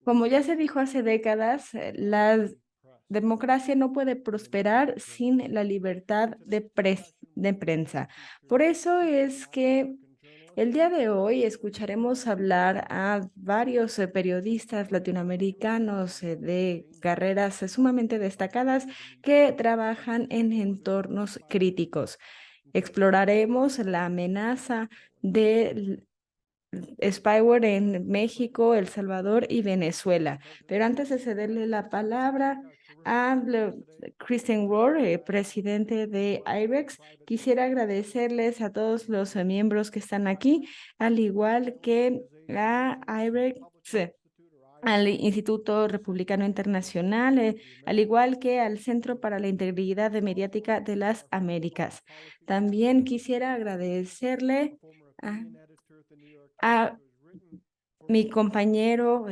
Como ya se dijo hace décadas, la democracia no puede prosperar sin la libertad de prensa. Por eso es que el día de hoy escucharemos hablar a varios periodistas latinoamericanos de carreras sumamente destacadas que trabajan en entornos críticos. Exploraremos la amenaza del spyware en México, El Salvador y Venezuela. Pero antes de cederle la palabra a Christian Rohr, presidente de IREX, quisiera agradecerles a todos los miembros que están aquí, al igual que a IREX, al Instituto Republicano Internacional, al igual que al Centro para la Integridad Mediática de las Américas. También quisiera agradecerle a a mi compañero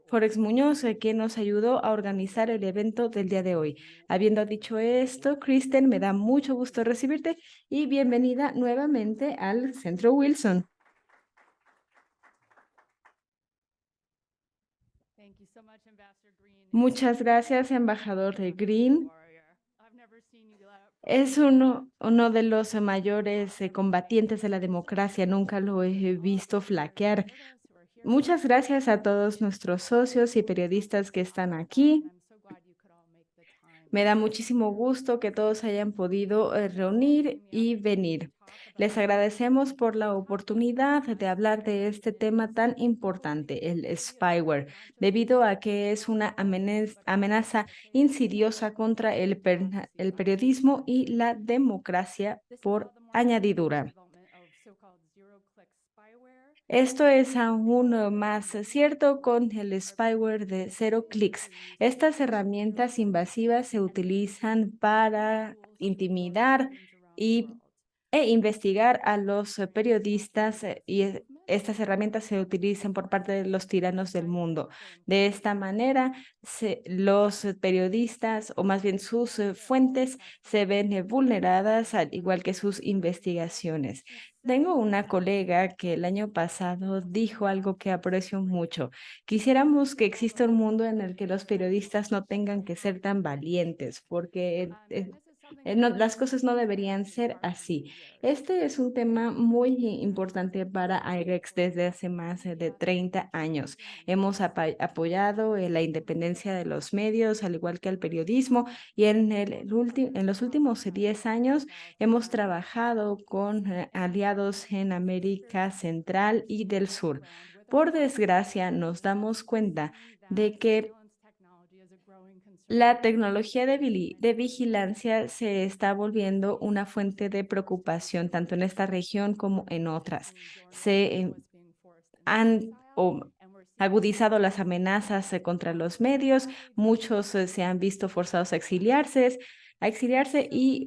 Forex Muñoz, quien nos ayudó a organizar el evento del día de hoy. Habiendo dicho esto, Kristen, me da mucho gusto recibirte y bienvenida nuevamente al Centro Wilson. Muchas gracias, embajador de Green. Es uno de los mayores combatientes de la democracia. Nunca lo he visto flaquear. Muchas gracias a todos nuestros socios y periodistas que están aquí. Me da muchísimo gusto que todos hayan podido reunir y venir. Les agradecemos por la oportunidad de hablar de este tema tan importante, el spyware, debido a que es una amenaza insidiosa contra el periodismo y la democracia por añadidura. Esto es aún más cierto con el spyware de cero clics. Estas herramientas invasivas se utilizan para intimidar y, investigar a los periodistas estas herramientas se utilizan por parte de los tiranos del mundo. De esta manera, los periodistas, o más bien sus fuentes, se ven vulneradas, al igual que sus investigaciones. Tengo una colega que el año pasado dijo algo que aprecio mucho. Quisiéramos que exista un mundo en el que los periodistas no tengan que ser tan valientes, porque las cosas no deberían ser así. Este es un tema muy importante para IREX desde hace más de 30 años. Hemos apoyado la independencia de los medios, al igual que el periodismo, y en los últimos 10 años hemos trabajado con aliados en América Central y del Sur. Por desgracia, nos damos cuenta de que la tecnología de vigilancia se está volviendo una fuente de preocupación tanto en esta región como en otras. Se han agudizado las amenazas contra los medios, muchos se han visto forzados a exiliarse y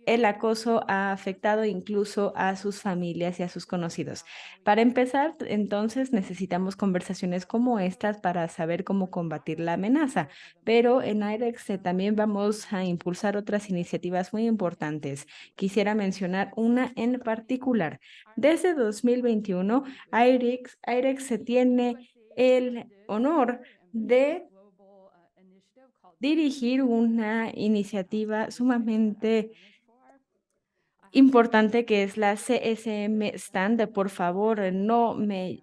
el acoso ha afectado incluso a sus familias y a sus conocidos. Para empezar, entonces necesitamos conversaciones como estas para saber cómo combatir la amenaza, pero en IREX también vamos a impulsar otras iniciativas muy importantes. Quisiera mencionar una en particular. Desde 2021, IREX se tiene el honor de dirigir una iniciativa sumamente importante que es la CSM Stand. Por favor, no me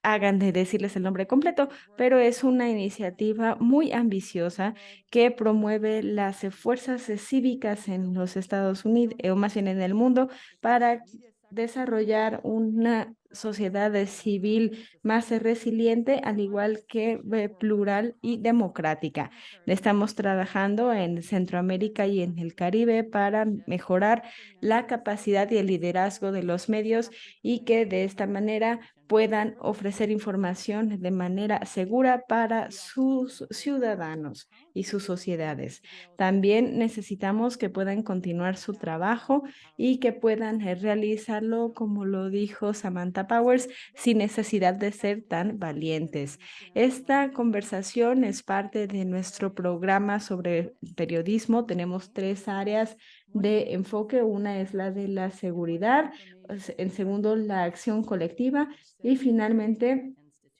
hagan de decirles el nombre completo, pero es una iniciativa muy ambiciosa que promueve las fuerzas cívicas en los Estados Unidos, o más bien en el mundo, para desarrollar una sociedad civil más resiliente, al igual que plural y democrática. Estamos trabajando en Centroamérica y en el Caribe para mejorar la capacidad y el liderazgo de los medios y que de esta manera puedan ofrecer información de manera segura para sus ciudadanos y sus sociedades. También necesitamos que puedan continuar su trabajo y que puedan realizarlo, como lo dijo Samantha Powers, sin necesidad de ser tan valientes. Esta conversación es parte de nuestro programa sobre periodismo. Tenemos 3 áreas de enfoque. Una es la de la seguridad, en segundo, la acción colectiva y finalmente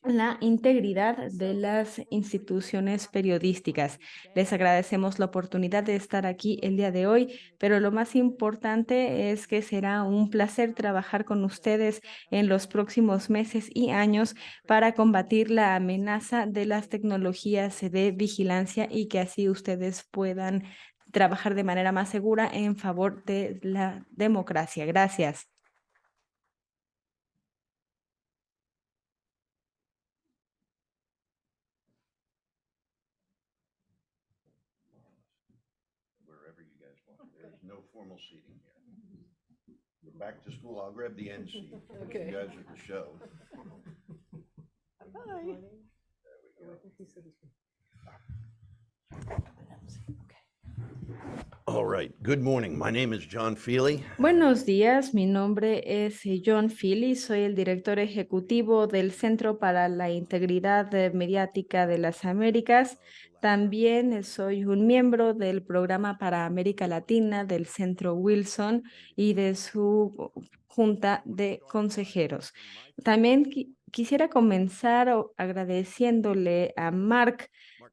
la integridad de las instituciones periodísticas. Les agradecemos la oportunidad de estar aquí el día de hoy, pero lo más importante es que será un placer trabajar con ustedes en los próximos meses y años para combatir la amenaza de las tecnologías de vigilancia y que así ustedes puedan trabajar de manera más segura en favor de la democracia. Gracias. Wherever you guys want. There's no formal seating here. We're back to school. I'll grab the end seat. Okay. You guys are the show. Hi. There we go. All right. Good morning. My name is John Feely. Buenos días, mi nombre es John Feely, soy el director ejecutivo del Centro para la Integridad Mediática de las Américas. También soy un miembro del programa para América Latina del Centro Wilson y de su junta de consejeros. También quisiera comenzar agradeciéndole a Mark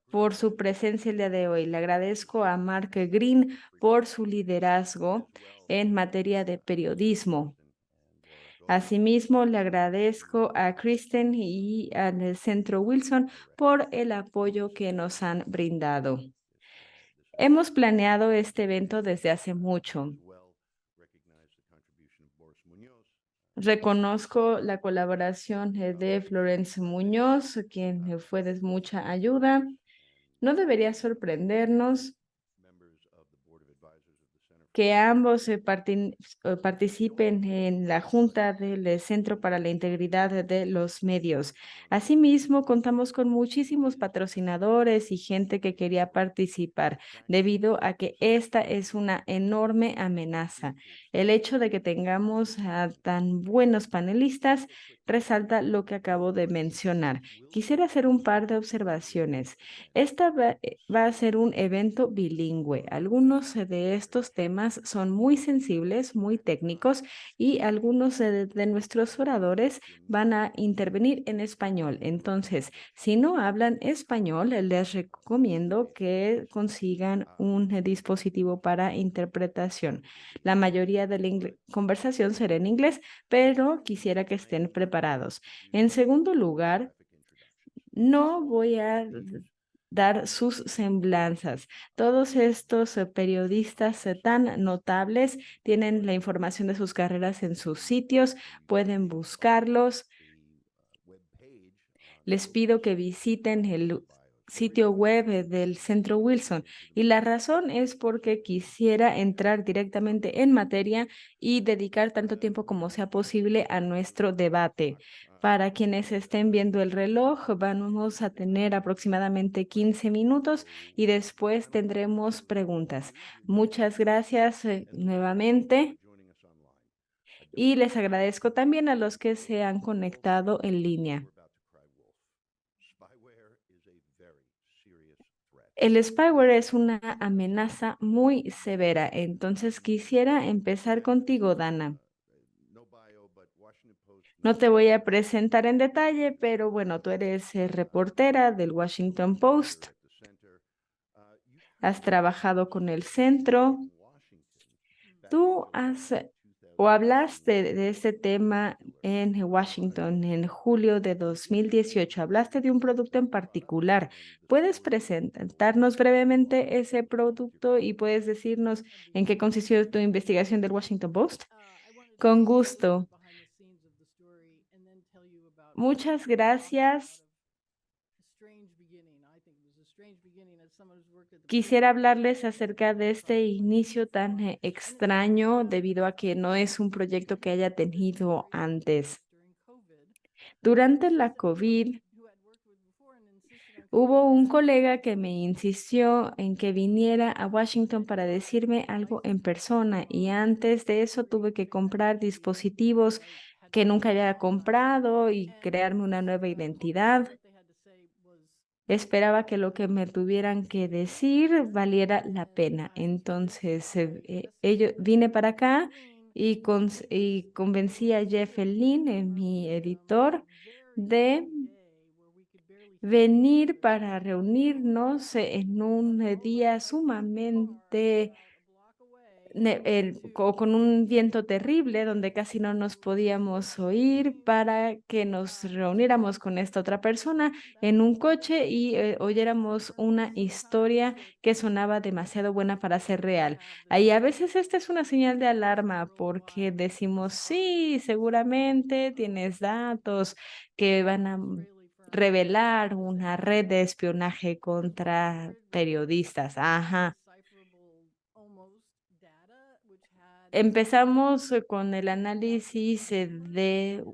por su presencia el día de hoy. Le agradezco a Mark Green por su liderazgo en materia de periodismo. Asimismo, le agradezco a Kristen y al Centro Wilson por el apoyo que nos han brindado. Hemos planeado este evento desde hace mucho. Reconozco la colaboración de Florence Muñoz, quien fue de mucha ayuda. No debería sorprendernos que ambos participen en la Junta del Centro para la Integridad de los Medios. Asimismo, contamos con muchísimos patrocinadores y gente que quería participar, debido a que esta es una enorme amenaza. El hecho de que tengamos a tan buenos panelistas resalta lo que acabo de mencionar. Quisiera hacer un par de observaciones. Esta va a ser un evento bilingüe. Algunos de estos temas son muy sensibles, muy técnicos y algunos de nuestros oradores van a intervenir en español. Entonces, si no hablan español, les recomiendo que consigan un dispositivo para interpretación. La mayoría de la conversación será en inglés, pero quisiera que estén preparados. En segundo lugar, no voy a dar sus semblanzas. Todos estos periodistas tan notables tienen la información de sus carreras en sus sitios, pueden buscarlos. Les pido que visiten el sitio web del Centro Wilson y la razón es porque quisiera entrar directamente en materia y dedicar tanto tiempo como sea posible a nuestro debate. Para quienes estén viendo el reloj, vamos a tener aproximadamente 15 minutos y después tendremos preguntas. Muchas gracias nuevamente y les agradezco también a los que se han conectado en línea. El spyware es una amenaza muy severa, entonces quisiera empezar contigo, Dana. No te voy a presentar en detalle, pero bueno, tú eres reportera del Washington Post. Has trabajado con el centro. Tú has o hablaste de este tema en Washington en julio de 2018. Hablaste de un producto en particular. ¿Puedes presentarnos brevemente ese producto y puedes decirnos en qué consistió tu investigación del Washington Post? Con gusto. Muchas gracias. Quisiera hablarles acerca de este inicio tan extraño debido a que no es un proyecto que haya tenido antes. Durante la COVID, hubo un colega que me insistió en que viniera a Washington para decirme algo en persona y antes de eso tuve que comprar dispositivos que nunca había comprado y crearme una nueva identidad. Esperaba que lo que me tuvieran que decir valiera la pena. Entonces, vine para acá y convencí a Jeff Lynne, mi editor, de venir para reunirnos en un día sumamente con un viento terrible donde casi no nos podíamos oír para que nos reuniéramos con esta otra persona en un coche y oyéramos una historia que sonaba demasiado buena para ser real. Ahí a veces esta es una señal de alarma porque decimos, sí, seguramente tienes datos que van a revelar una red de espionaje contra periodistas. Ajá. Empezamos con el análisis de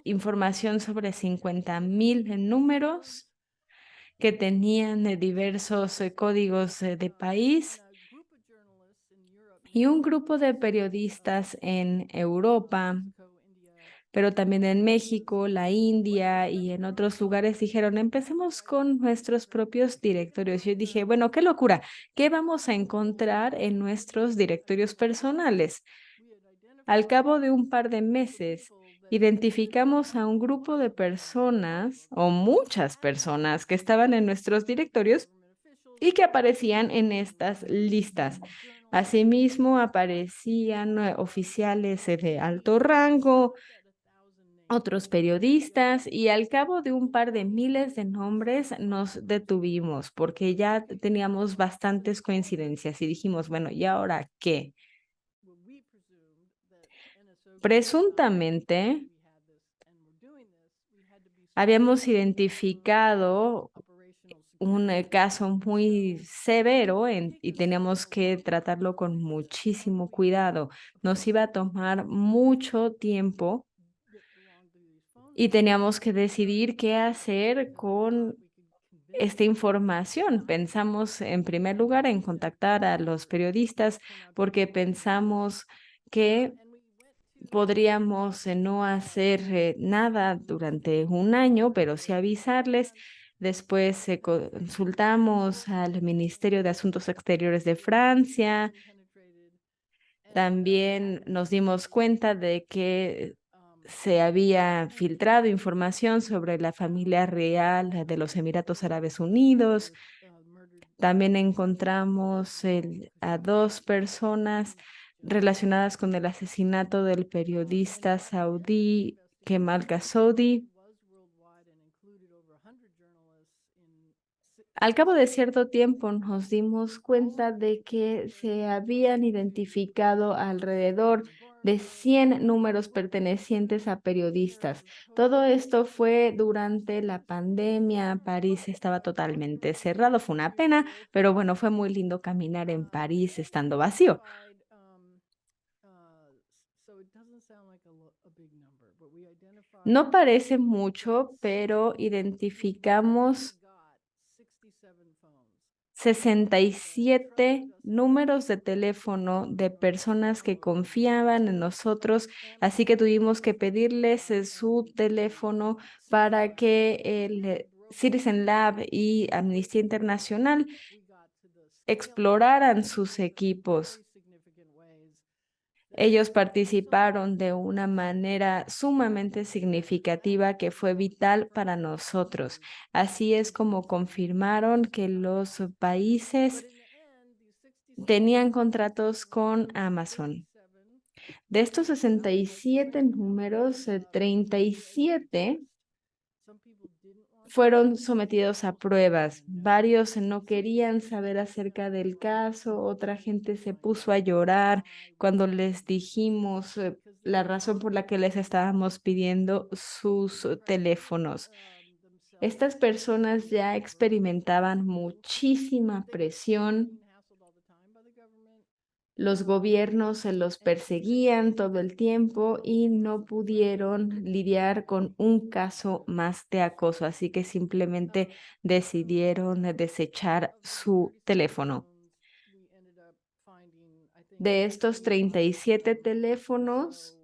información sobre 50,000 números que tenían diversos códigos de país y un grupo de periodistas en Europa, pero también en México, la India y en otros lugares dijeron, empecemos con nuestros propios directorios. Yo dije, bueno, qué locura, ¿qué vamos a encontrar en nuestros directorios personales? Al cabo de un par de meses, identificamos a un grupo de personas o muchas personas que estaban en nuestros directorios y que aparecían en estas listas. Asimismo, aparecían oficiales de alto rango, otros periodistas y al cabo de un par de miles de nombres nos detuvimos porque ya teníamos bastantes coincidencias y dijimos, bueno, ¿y ahora qué? Presuntamente, habíamos identificado un caso muy severo y teníamos que tratarlo con muchísimo cuidado. Nos iba a tomar mucho tiempo y teníamos que decidir qué hacer con esta información. Pensamos en primer lugar en contactar a los periodistas porque pensamos que podríamos no hacer nada durante un año, pero sí avisarles. Después consultamos al Ministerio de Asuntos Exteriores de Francia. También nos dimos cuenta de que se había filtrado información sobre la familia real de los Emiratos Árabes Unidos. También encontramos a dos personas relacionadas con el asesinato del periodista saudí Kemal Khashoggi. Al cabo de cierto tiempo nos dimos cuenta de que se habían identificado alrededor de 100 números pertenecientes a periodistas. Todo esto fue durante la pandemia. París estaba totalmente cerrado. Fue una pena, pero bueno, fue muy lindo caminar en París estando vacío. No parece mucho, pero identificamos 67 números de teléfono de personas que confiaban en nosotros, así que tuvimos que pedirles su teléfono para que el Citizen Lab y Amnistía Internacional exploraran sus equipos. Ellos participaron de una manera sumamente significativa que fue vital para nosotros. Así es como confirmaron que los países tenían contratos con Amazon. De estos 67 números, 37 fueron sometidos a pruebas. Varios no querían saber acerca del caso, otra gente se puso a llorar cuando les dijimos la razón por la que les estábamos pidiendo sus teléfonos. Estas personas ya experimentaban muchísima presión. Los gobiernos se los perseguían todo el tiempo y no pudieron lidiar con un caso más de acoso, así que simplemente decidieron desechar su teléfono. De estos 37 teléfonos,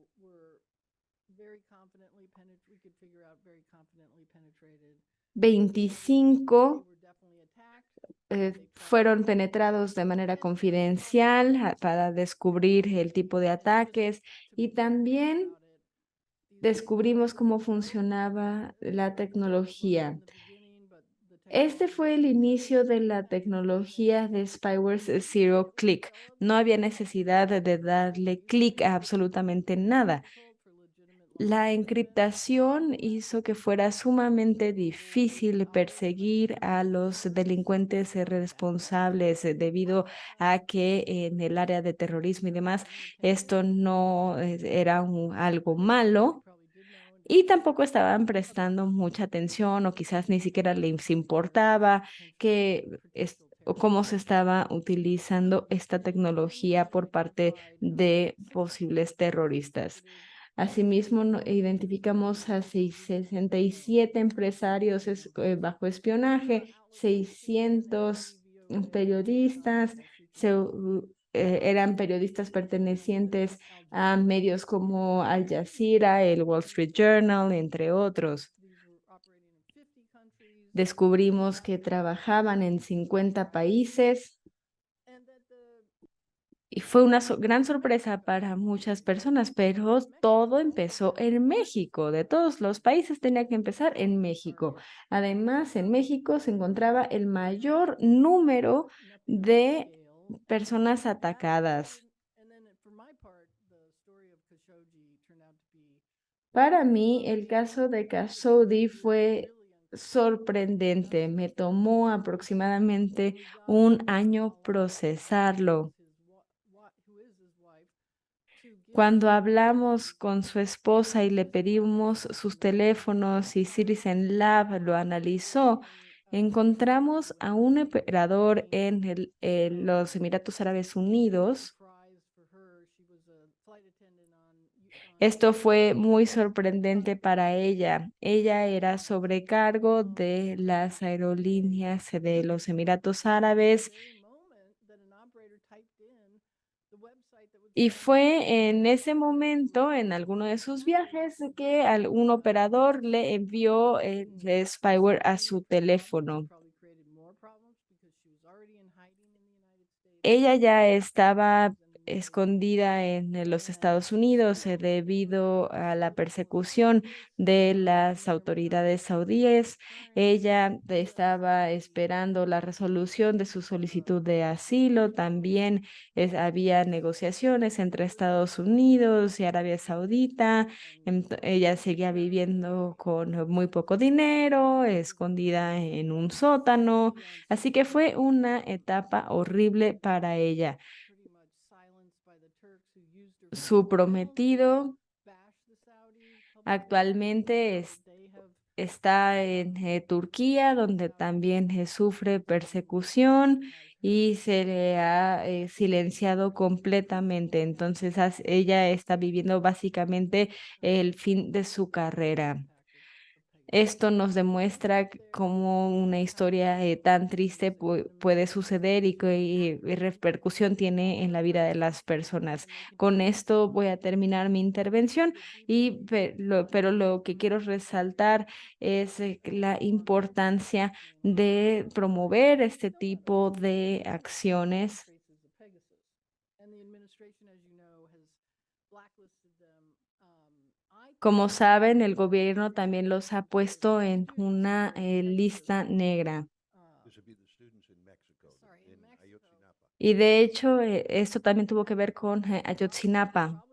25 fueron penetrados de manera confidencial para descubrir el tipo de ataques y también descubrimos cómo funcionaba la tecnología. Este fue el inicio de la tecnología de spyware Zero Click. No había necesidad de darle clic a absolutamente nada. La encriptación hizo que fuera sumamente difícil perseguir a los delincuentes responsables debido a que en el área de terrorismo y demás esto no era algo malo y tampoco estaban prestando mucha atención o quizás ni siquiera les importaba o cómo se estaba utilizando esta tecnología por parte de posibles terroristas. Asimismo, identificamos a 67 empresarios bajo espionaje, 600 periodistas, eran periodistas pertenecientes a medios como Al Jazeera, el Wall Street Journal, entre otros. Descubrimos que trabajaban en 50 países y fue una gran sorpresa para muchas personas, pero todo empezó en México. De todos los países tenía que empezar en México. Además, en México se encontraba el mayor número de personas atacadas. Para mí, el caso de Khashoggi fue sorprendente. Me tomó aproximadamente un año procesarlo. Cuando hablamos con su esposa y le pedimos sus teléfonos y Citizen Lab lo analizó, encontramos a un operador en los Emiratos Árabes Unidos. Esto fue muy sorprendente para ella. Ella era sobrecargo de las aerolíneas de los Emiratos Árabes. Y fue en ese momento, en alguno de sus viajes, que un operador le envió el spyware a su teléfono. Ella ya estaba escondida en los Estados Unidos debido a la persecución de las autoridades saudíes. Ella estaba esperando la resolución de su solicitud de asilo. También había negociaciones entre Estados Unidos y Arabia Saudita. Ella seguía viviendo con muy poco dinero, escondida en un sótano. Así que fue una etapa horrible para ella. Su prometido actualmente está en Turquía, donde también sufre persecución y se le ha silenciado completamente. Entonces, ella está viviendo básicamente el fin de su carrera. Esto nos demuestra cómo una historia tan triste puede suceder y qué repercusión tiene en la vida de las personas. Con esto voy a terminar mi intervención pero lo que quiero resaltar es la importancia de promover este tipo de acciones. Como saben, el gobierno también los ha puesto en una lista negra. This would be the students in Mexico, in Ayotzinapa. Y de hecho, esto también tuvo que ver con Ayotzinapa.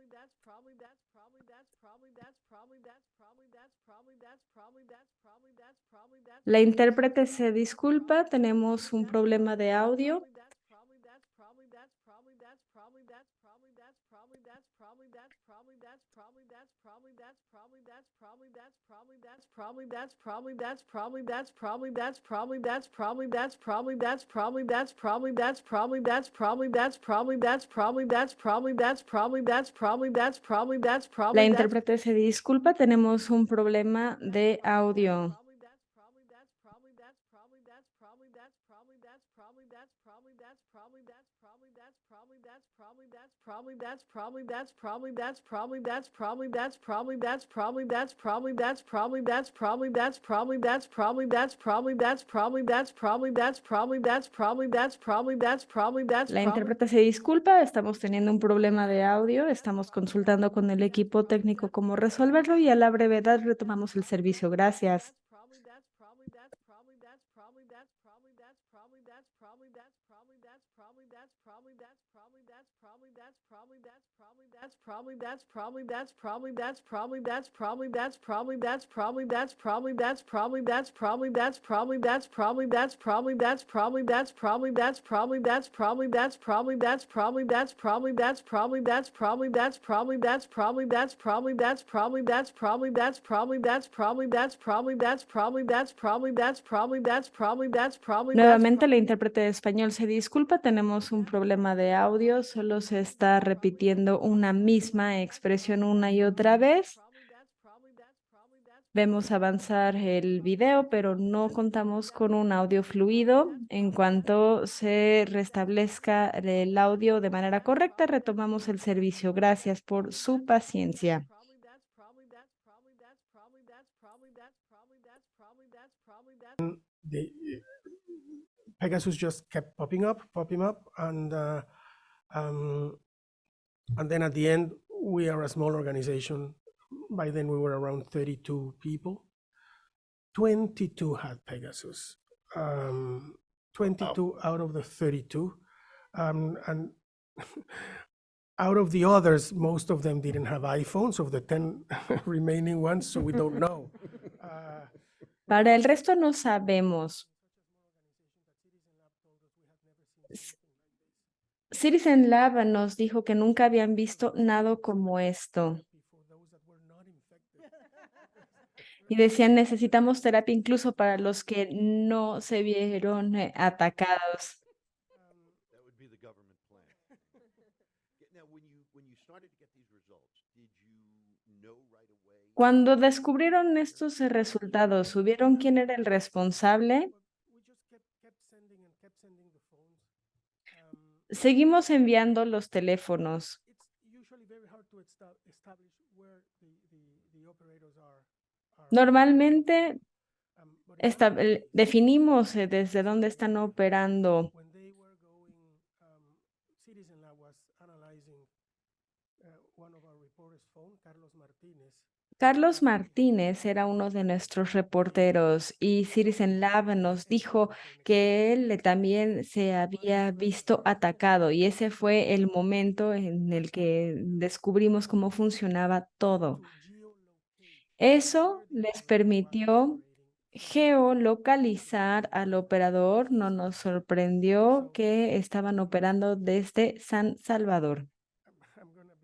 La intérprete se disculpa, tenemos un problema de audio. La intérprete se disculpa, tenemos un problema de audio. La intérprete se disculpa, estamos teniendo un problema de audio, estamos consultando con el equipo técnico cómo resolverlo y a la brevedad retomamos el servicio. Gracias. Nuevamente, la intérprete de español se disculpa, tenemos un problema de audio, solo se está repitiendo una misma expresión una y otra vez. Vemos avanzar el video, pero no contamos con un audio fluido. En cuanto se restablezca el audio de manera correcta, retomamos el servicio. Gracias por su paciencia. The Pegasus just kept popping up, um, and then at the end, we are a small organization. By then, we were around 32 people. 22 had Pegasus. 22 out of the 32, and out of the others, most of them didn't have iPhones, of the 10 remaining ones, so we don't know. Para el resto no sabemos. Citizen Lab nos dijo que nunca habían visto nada como esto. Y decían, necesitamos terapia incluso para los que no se vieron atacados. That would be the government plan. Now, when you started to get these results, did you know right away? Cuando descubrieron estos resultados, ¿supieron quién era el responsable? We just kept sending and kept sending the phones. Seguimos enviando los teléfonos. It's usually very hard to establish where the operators are. Normalmente But in that case, definimos desde dónde están operando. when they were going, Citizen Lab was analyzing one of our reporters' phone, Carlos Martinez. Carlos Martínez era uno de nuestros reporteros y Citizen Lab nos dijo que él también se había visto atacado y ese fue el momento en el que descubrimos cómo funcionaba todo. To geolocate Eso where the les operator was permitió operating. geolocalizar al operador. No nos sorprendió que estaban operando desde San Salvador. I'm gonna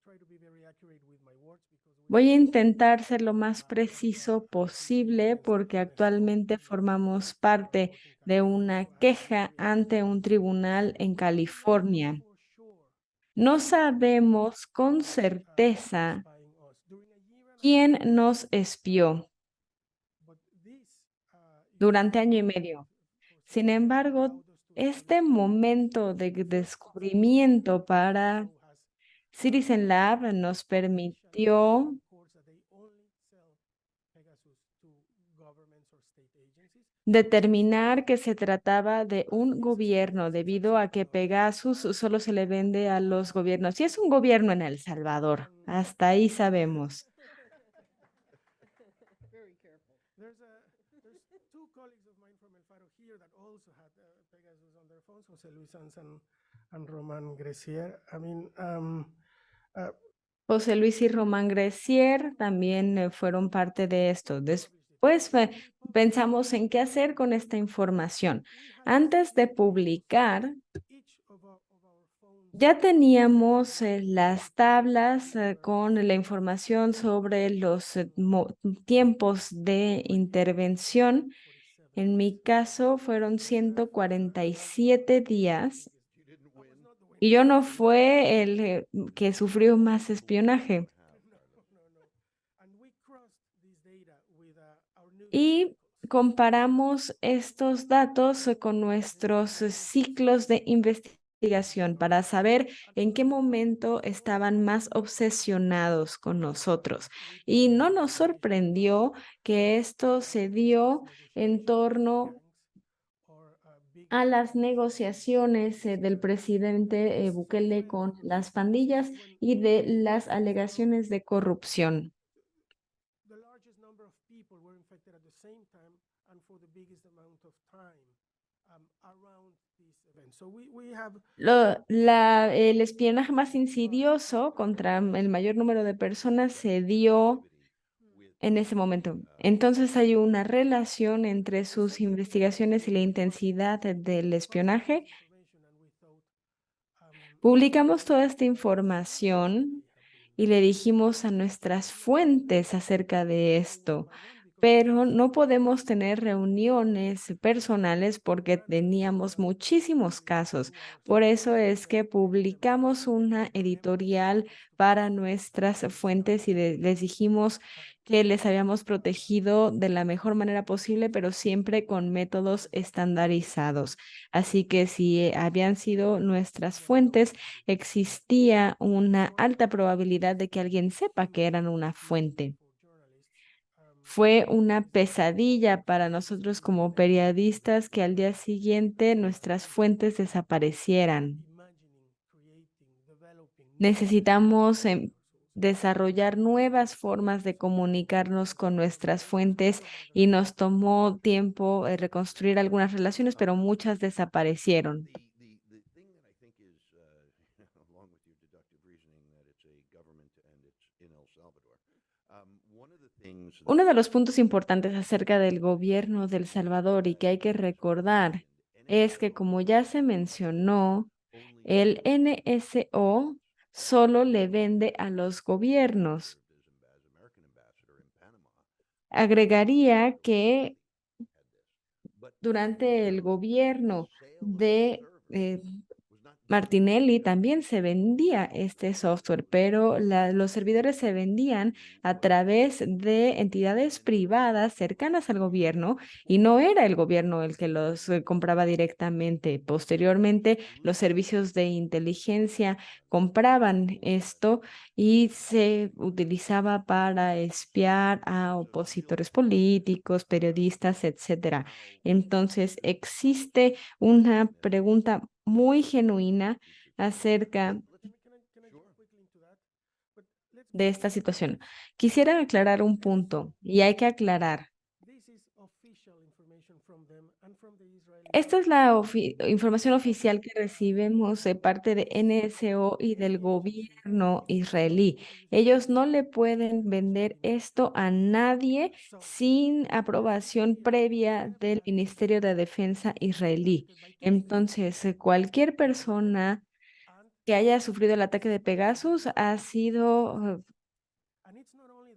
try to be very accurate with my words because we Voy a have intentar ser lo más preciso posible porque actualmente formamos parte de una queja ante un tribunal en California. for sure No sabemos con certeza spying us during a year and a half, quién nos espió but this durante año y medio. Sin embargo, allowed us to este momento de descubrimiento para Citizen Lab nos permitió course that they only sell Pegasus to governments or state agencies. determinar que se trataba de un gobierno debido a que Pegasus solo se le vende a los gobiernos. Y es un gobierno en El Salvador. Hasta ahí sabemos. There's two colleagues of mine from El Faro here that also had Pegasus on their phones, José Luis Sanz and Roman Grecier. I mean, José Luis y Román Grecier también fueron parte de esto. Después pensamos en qué hacer con esta información. Antes de publicar, each of our phones ya teníamos las tablas con la información sobre los tiempos de intervención. En mi caso fueron 147 días You didn't win. y yo no fue el que sufrió más espionaje. and we crossed this data with our news Y comparamos estos datos con nuestros ciclos de investigación para saber en qué momento estaban más obsesionados con nosotros. Y no nos sorprendió que esto se dio en torno or big a las negociaciones del presidente Bukele con las pandillas y de las alegaciones de corrupción. the largest number of people were infected at the same time and for the biggest amount of time around this So we have El espionaje más insidioso contra el mayor número de personas se dio en ese momento. Entonces hay una relación entre sus investigaciones y la intensidad del espionaje. Publicamos toda esta información y le dijimos a nuestras fuentes acerca de esto, pero no podemos tener reuniones personales porque teníamos muchísimos casos. Por eso es que publicamos una editorial para nuestras fuentes y les dijimos que les habíamos protegido de la mejor manera posible, pero siempre con métodos estandarizados. Así que si habían sido nuestras fuentes, existía una alta probabilidad de que alguien sepa que eran una fuente. Fue una pesadilla para nosotros como periodistas que al día siguiente nuestras fuentes desaparecieran. Necesitamos desarrollar nuevas formas de comunicarnos con nuestras fuentes y nos tomó tiempo reconstruir algunas relaciones, pero muchas desaparecieron. The thing that I think is, along with your deductive reasoning that it's a government and it's in El Salvador, one of the things Uno that de los puntos importantes acerca del gobierno de El Salvador y que hay que recordar es que, como ya se mencionó, el NSO solo le vende a los gobiernos. as American ambassador in Panama, Agregaría que but durante el gobierno sale of de service was not Martinelli también se vendía este software, pero los servidores se vendían a través de entidades privadas cercanas al gobierno y no era el gobierno el que los compraba directamente. Posteriormente, los servicios de inteligencia compraban esto y se utilizaba para espiar a opositores políticos, periodistas, etcétera. Entonces, existe una pregunta muy genuina acerca de esta situación. Quisiera aclarar un punto y hay que aclarar. Esta es la información oficial que recibimos de parte de NSO y del gobierno israelí. Ellos no le pueden vender esto a nadie sin aprobación previa del Ministerio de Defensa israelí. Entonces, cualquier persona que haya sufrido el ataque de Pegasus ha sido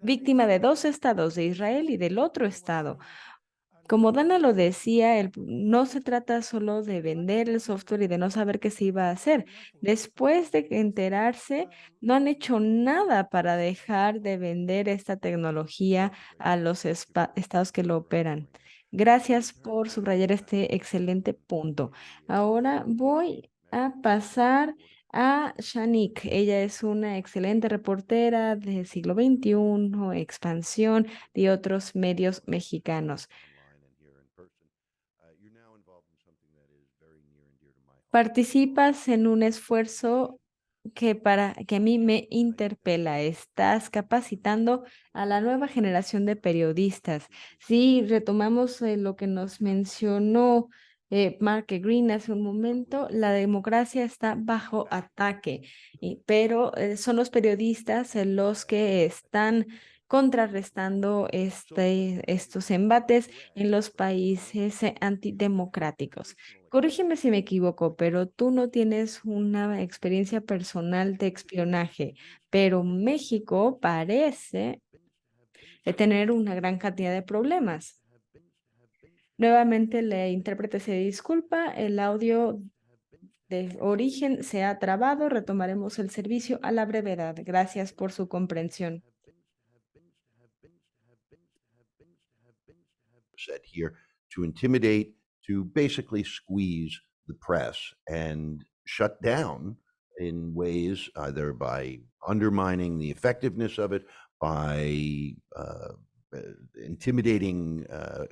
víctima de dos estados, de Israel y del otro estado. Como Dana lo decía, no se trata solo de vender el software y de no saber qué se iba a hacer. Después de enterarse, no han hecho nada para dejar de vender esta tecnología a los estados que lo operan. Gracias por subrayar este excelente punto. Ahora voy a pasar a Shanik. Ella es una excelente reportera del siglo XXI, Expansión y otros medios mexicanos. online and here in person. You're now involved in something that is very near and dear to my heart. Participas en un esfuerzo que a mí me interpela. Estás capacitando a la nueva generación de periodistas. Si retomamos lo que nos mencionó Mark Green hace un momento, la democracia está bajo ataque, pero son los periodistas los que están contrarrestando estos embates en los países antidemocráticos. Corrígeme si me equivoco, pero tú no tienes una experiencia personal de espionaje, pero México parece tener una gran cantidad de problemas. Nuevamente, la intérprete se disculpa, el audio de origen se ha trabado, retomaremos el servicio a la brevedad. Gracias por su comprensión. Said here to intimidate, to basically squeeze the press and shut down in ways either by undermining the effectiveness of it, by intimidating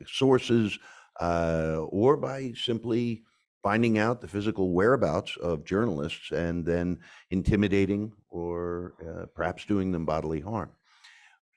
sources, or by simply finding out the physical whereabouts of journalists and then intimidating or perhaps doing them bodily harm.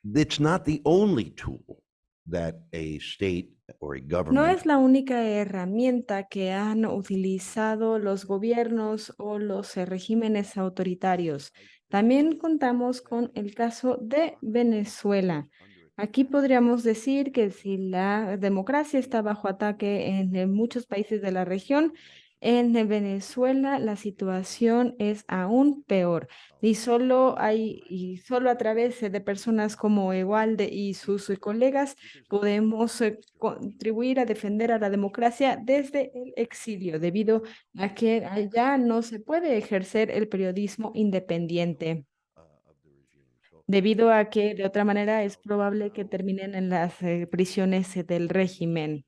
It's not the only tool that a state or a No government. es la única herramienta que han utilizado los gobiernos o los regímenes autoritarios. También contamos con el caso de Venezuela. Aquí podríamos decir que si la democracia está bajo ataque en muchos países de la región, en Venezuela la situación es aún peor. Y solo a través de personas como Ewalde y sus colegas podemos contribuir a defender a la democracia desde el exilio, debido a que allá no se puede ejercer el periodismo independiente, debido a que de otra manera es probable que terminen en las prisiones del régimen.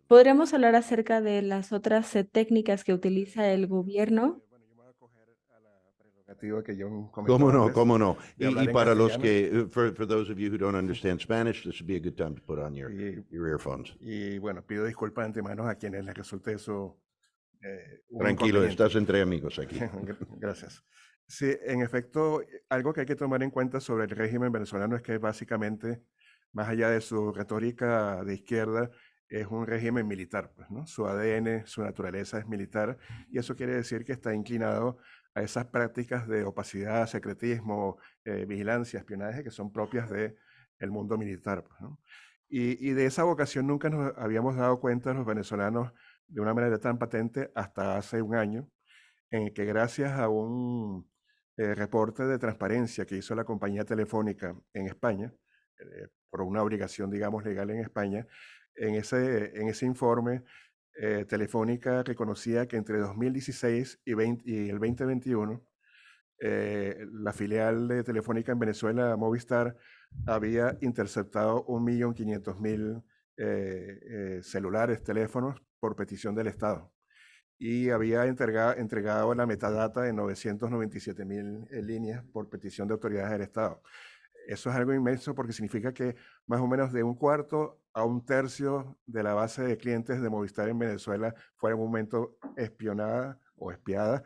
Podríamos hablar acerca de las otras técnicas que utiliza el gobierno. Bueno, yo me voy a acoger a la prerrogativa que John comentó Cómo no, antes cómo no. de hablar Y en para los castellano. que, for those of you who don't understand Spanish, this would be a good time to put on Y, your earphones. y bueno, pido disculpas de antemano a quienes les resulte eso un Tranquilo, inconveniente. estás entre amigos aquí. Gracias. Sí, en efecto, algo que hay que tomar en cuenta sobre el régimen venezolano es que básicamente, más allá de su retórica de izquierda, es un régimen militar, pues, ¿no? Su ADN, su naturaleza es militar, y eso quiere decir que está inclinado a esas prácticas de opacidad, secretismo, vigilancia, espionaje, que son propias del mundo militar, pues, ¿no? Y de esa vocación nunca nos habíamos dado cuenta los venezolanos de una manera tan patente hasta hace un año, en el que gracias a un reporte de transparencia que hizo la compañía telefónica en España, por una obligación, digamos, legal en España, en ese informe, Telefónica reconocía que entre 2016 y el 2021, la filial de Telefónica en Venezuela, Movistar, había interceptado 1.500.000 celulares, teléfonos, por petición del Estado. Y había entregado la metadata de 997.000 líneas por petición de autoridades del Estado. Eso es algo inmenso porque significa que más o menos de un cuarto a un tercio de la base de clientes de Movistar en Venezuela fue en un momento espionada o espiada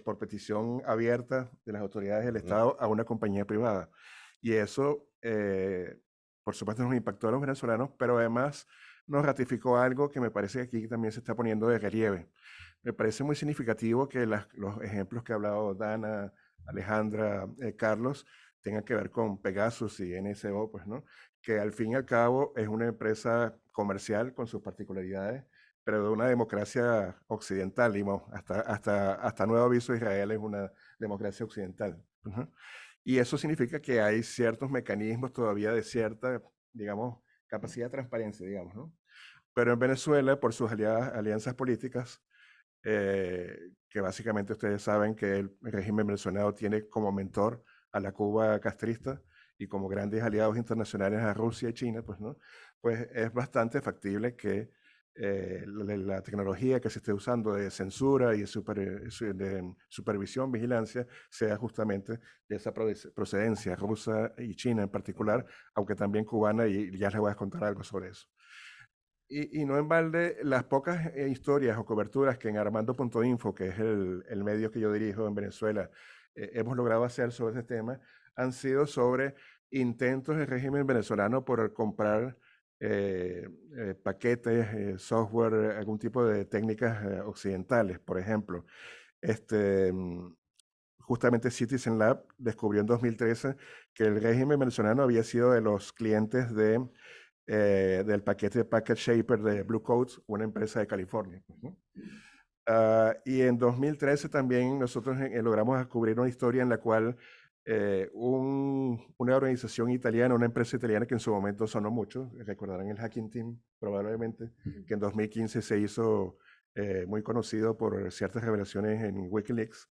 por petición abierta de las autoridades del Estado a una compañía privada. Y eso, por supuesto, nos impactó a los venezolanos, pero además nos ratificó algo que me parece que aquí también se está poniendo de relieve. Me parece muy significativo que los ejemplos que ha hablado Dana, Alejandra, Carlos, tengan que ver con Pegasus y NSO, pues, ¿no? Que al fin y al cabo es una empresa comercial con sus particularidades, pero de una democracia occidental, digamos, hasta nuevo aviso Israel es una democracia occidental. Uh-huh. Y eso significa que hay ciertos mecanismos todavía de cierta, digamos, capacidad de transparencia, digamos, ¿no? Pero en Venezuela, por sus alianzas políticas, que básicamente ustedes saben que el régimen venezolano tiene como mentor a la Cuba castrista y como grandes aliados internacionales a Rusia y China, pues, ¿no? Pues es bastante factible que la tecnología que se esté usando de censura y de supervisión, vigilancia, sea justamente de esa procedencia rusa y china en particular, aunque también cubana, y ya les voy a contar algo sobre eso. Y no en balde, las pocas historias o coberturas que en Armando.info, que es el medio que yo dirijo en Venezuela, hemos logrado hacer sobre este tema, han sido sobre intentos del régimen venezolano por comprar paquetes, software, algún tipo de técnicas occidentales. Por ejemplo, justamente Citizen Lab descubrió en 2013 que el régimen venezolano había sido de los clientes del paquete de Packet Shaper de Blue Coats, una empresa de California. ¿No? Y en 2013 también nosotros logramos descubrir una historia en la cual una organización italiana, una empresa italiana que en su momento sonó mucho, recordarán el Hacking Team probablemente, que en 2015 se hizo muy conocido por ciertas revelaciones en Wikileaks.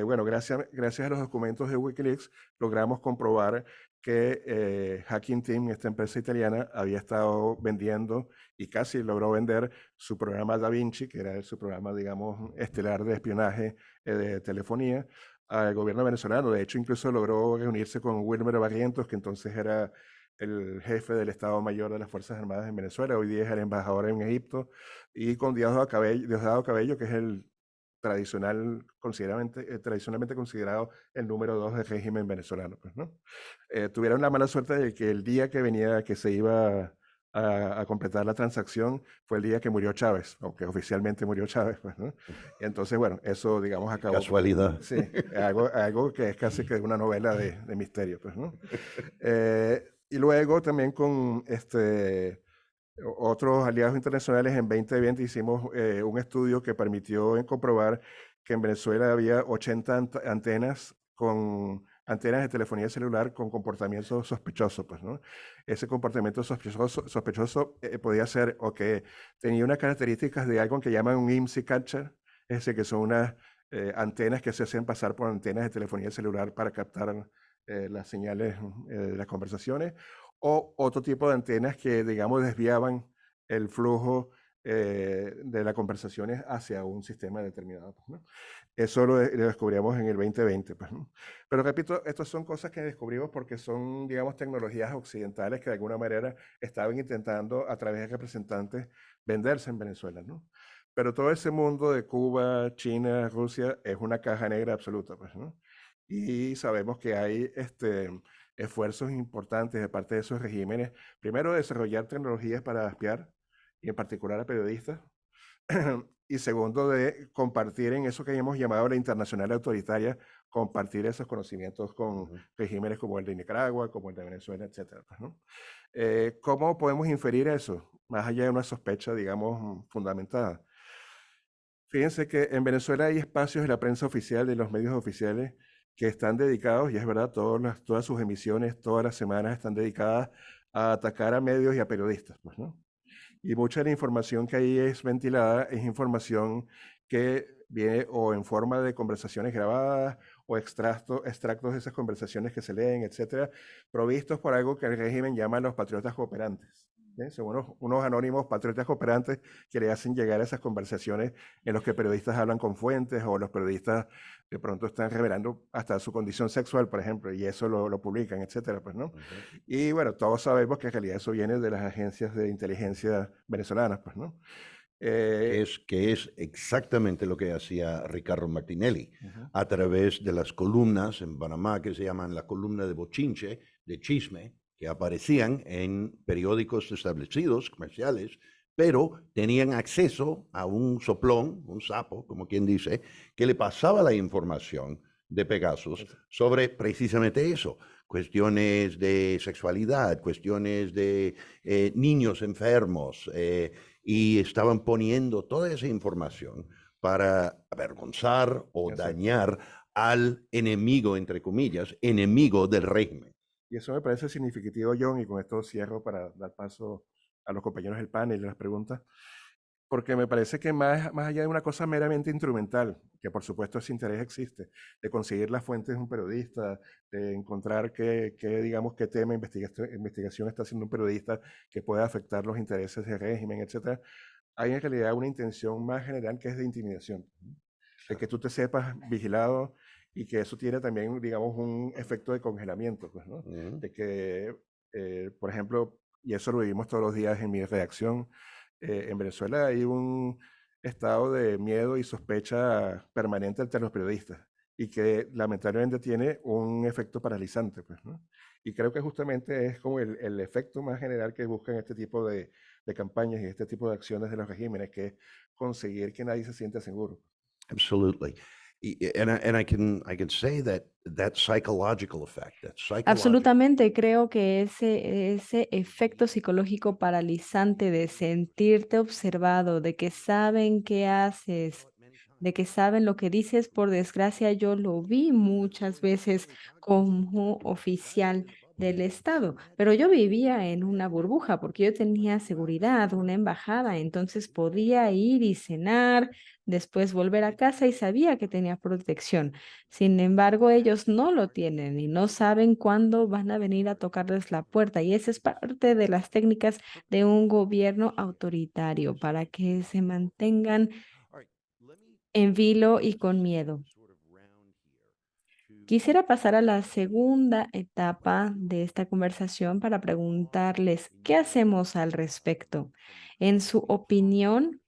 Bueno, gracias a los documentos de Wikileaks logramos comprobar que Hacking Team, esta empresa italiana, había estado vendiendo y casi logró vender su programa Da Vinci, que era su programa, digamos, estelar de espionaje de telefonía, al gobierno venezolano. De hecho, incluso logró reunirse con Wilmer Barrientos, que entonces era el jefe del Estado Mayor de las Fuerzas Armadas en Venezuela, hoy día es el embajador en Egipto, y con Diosdado Cabello, que es el tradicionalmente considerado el número 2 del régimen venezolano, pues, ¿no? Tuvieron la mala suerte de que el día que se iba a completar la transacción fue el día que murió Chávez, aunque oficialmente murió Chávez, pues, ¿no? Y entonces, bueno, eso, digamos, acabó. Casualidad. Sí, algo que es casi que una novela de misterio, pues, ¿no? Y luego también con otros aliados internacionales en 2020 hicimos un estudio que permitió comprobar que en Venezuela había 80 antenas de telefonía celular con comportamiento sospechoso, pues, ¿no? Ese comportamiento sospechoso podía ser o que tenía unas características de algo que llaman un IMSI catcher, es decir, que son unas antenas que se hacen pasar por antenas de telefonía celular para captar las señales de las conversaciones, o otro tipo de antenas que, digamos, desviaban el flujo de las conversaciones hacia un sistema determinado, pues, ¿no? Eso lo descubrimos en el 2020, pues, ¿no? Pero repito, estas son cosas que descubrimos porque son, digamos, tecnologías occidentales que de alguna manera estaban intentando a través de representantes venderse en Venezuela, ¿no? Pero todo ese mundo de Cuba, China, Rusia es una caja negra absoluta, pues, ¿no? Y sabemos que hay esfuerzos importantes de parte de esos regímenes, primero desarrollar tecnologías para espiar, y en particular a periodistas, y segundo de compartir en eso que hemos llamado la internacional autoritaria, compartir esos conocimientos con regímenes como el de Nicaragua, como el de Venezuela, etcétera, pues, ¿no? ¿Cómo podemos inferir eso? Más allá de una sospecha, digamos, fundamentada. Fíjense que en Venezuela hay espacios de la prensa oficial, de los medios oficiales, que están dedicados, y es verdad, todas sus emisiones, todas las semanas están dedicadas a atacar a medios y a periodistas, pues, ¿no? Y mucha de la información que ahí es ventilada es información que viene o en forma de conversaciones grabadas o extractos de esas conversaciones que se leen, etcétera, provistos por algo que el régimen llama los patriotas cooperantes. Son unos anónimos patriotas cooperantes que le hacen llegar a esas conversaciones en los que periodistas hablan con fuentes o los periodistas de pronto están revelando hasta su condición sexual, por ejemplo, y eso lo publican, etcétera, pues, ¿no? Y bueno, todos sabemos que en realidad eso viene de las agencias de inteligencia venezolanas, pues, ¿no? Que es exactamente lo que hacía Ricardo Martinelli a través de las columnas en Panamá que se llaman la columna de bochinche, de chisme, que aparecían en periódicos establecidos, comerciales, pero tenían acceso a un soplón, un sapo, como quien dice, que le pasaba la información de Pegasus sobre precisamente eso, cuestiones de sexualidad, cuestiones de niños enfermos, y estaban poniendo toda esa información para avergonzar o dañar al enemigo, entre comillas, enemigo del régimen. Y eso me parece significativo, John, y con esto cierro para dar paso a los compañeros del panel y las preguntas, porque me parece que más allá de una cosa meramente instrumental, que por supuesto ese interés existe, de conseguir las fuentes de un periodista, de encontrar digamos, qué tema investigación está haciendo un periodista que pueda afectar los intereses del régimen, etcétera, hay en realidad una intención más general que es de intimidación, de que tú te sepas vigilado y que eso tiene también, digamos, un efecto de congelamiento, pues, ¿no? De que, por ejemplo, y eso lo vivimos todos los días en mi redacción, en Venezuela hay un estado de miedo y sospecha permanente entre los periodistas y que lamentablemente tiene un efecto paralizante, pues, ¿no? Y creo que justamente es como el efecto más general que buscan este tipo de campañas y este tipo de acciones de los regímenes, que es conseguir que nadie se sienta seguro. Absolutely. And I can say that psychological effect, that psychological. Absolutamente, creo que ese efecto psicológico paralizante de sentirte observado, de que saben qué haces, de que saben lo que dices, por desgracia yo lo vi muchas veces como oficial del Estado, pero yo vivía en una burbuja porque yo tenía seguridad, una embajada, entonces podía ir y cenar, después volver a casa y sabía que tenía protección. Sin embargo, ellos no lo tienen y no saben cuándo van a venir a tocarles la puerta. Y esa es parte de las técnicas de un gobierno autoritario para que se mantengan en vilo y con miedo. Quisiera pasar a la segunda etapa de esta conversación para preguntarles, ¿qué hacemos al respecto? En su opinión,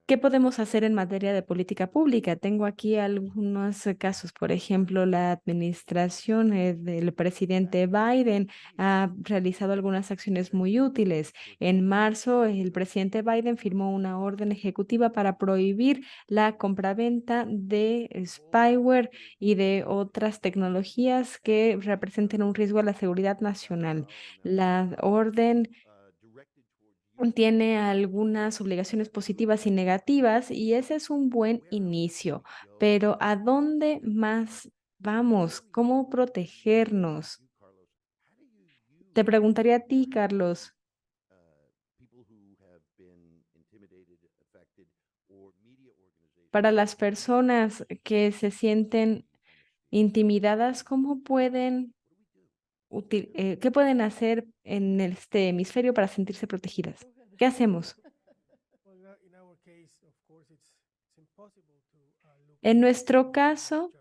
¿Qué podemos hacer en materia de política pública? Tengo aquí algunos casos. Por ejemplo, la administración del presidente Biden ha realizado algunas acciones muy útiles. En marzo, el presidente Biden firmó una orden ejecutiva para prohibir la compraventa de spyware y de otras tecnologías que representen un riesgo a la seguridad nacional. La orden tiene algunas obligaciones positivas y negativas y ese es un buen inicio, pero ¿a dónde más vamos? ¿Cómo protegernos? Te preguntaría a ti, Carlos, para las personas que se sienten intimidadas, ¿cómo pueden qué pueden hacer en este hemisferio para sentirse protegidas? ¿Qué hacemos? En nuestro caso,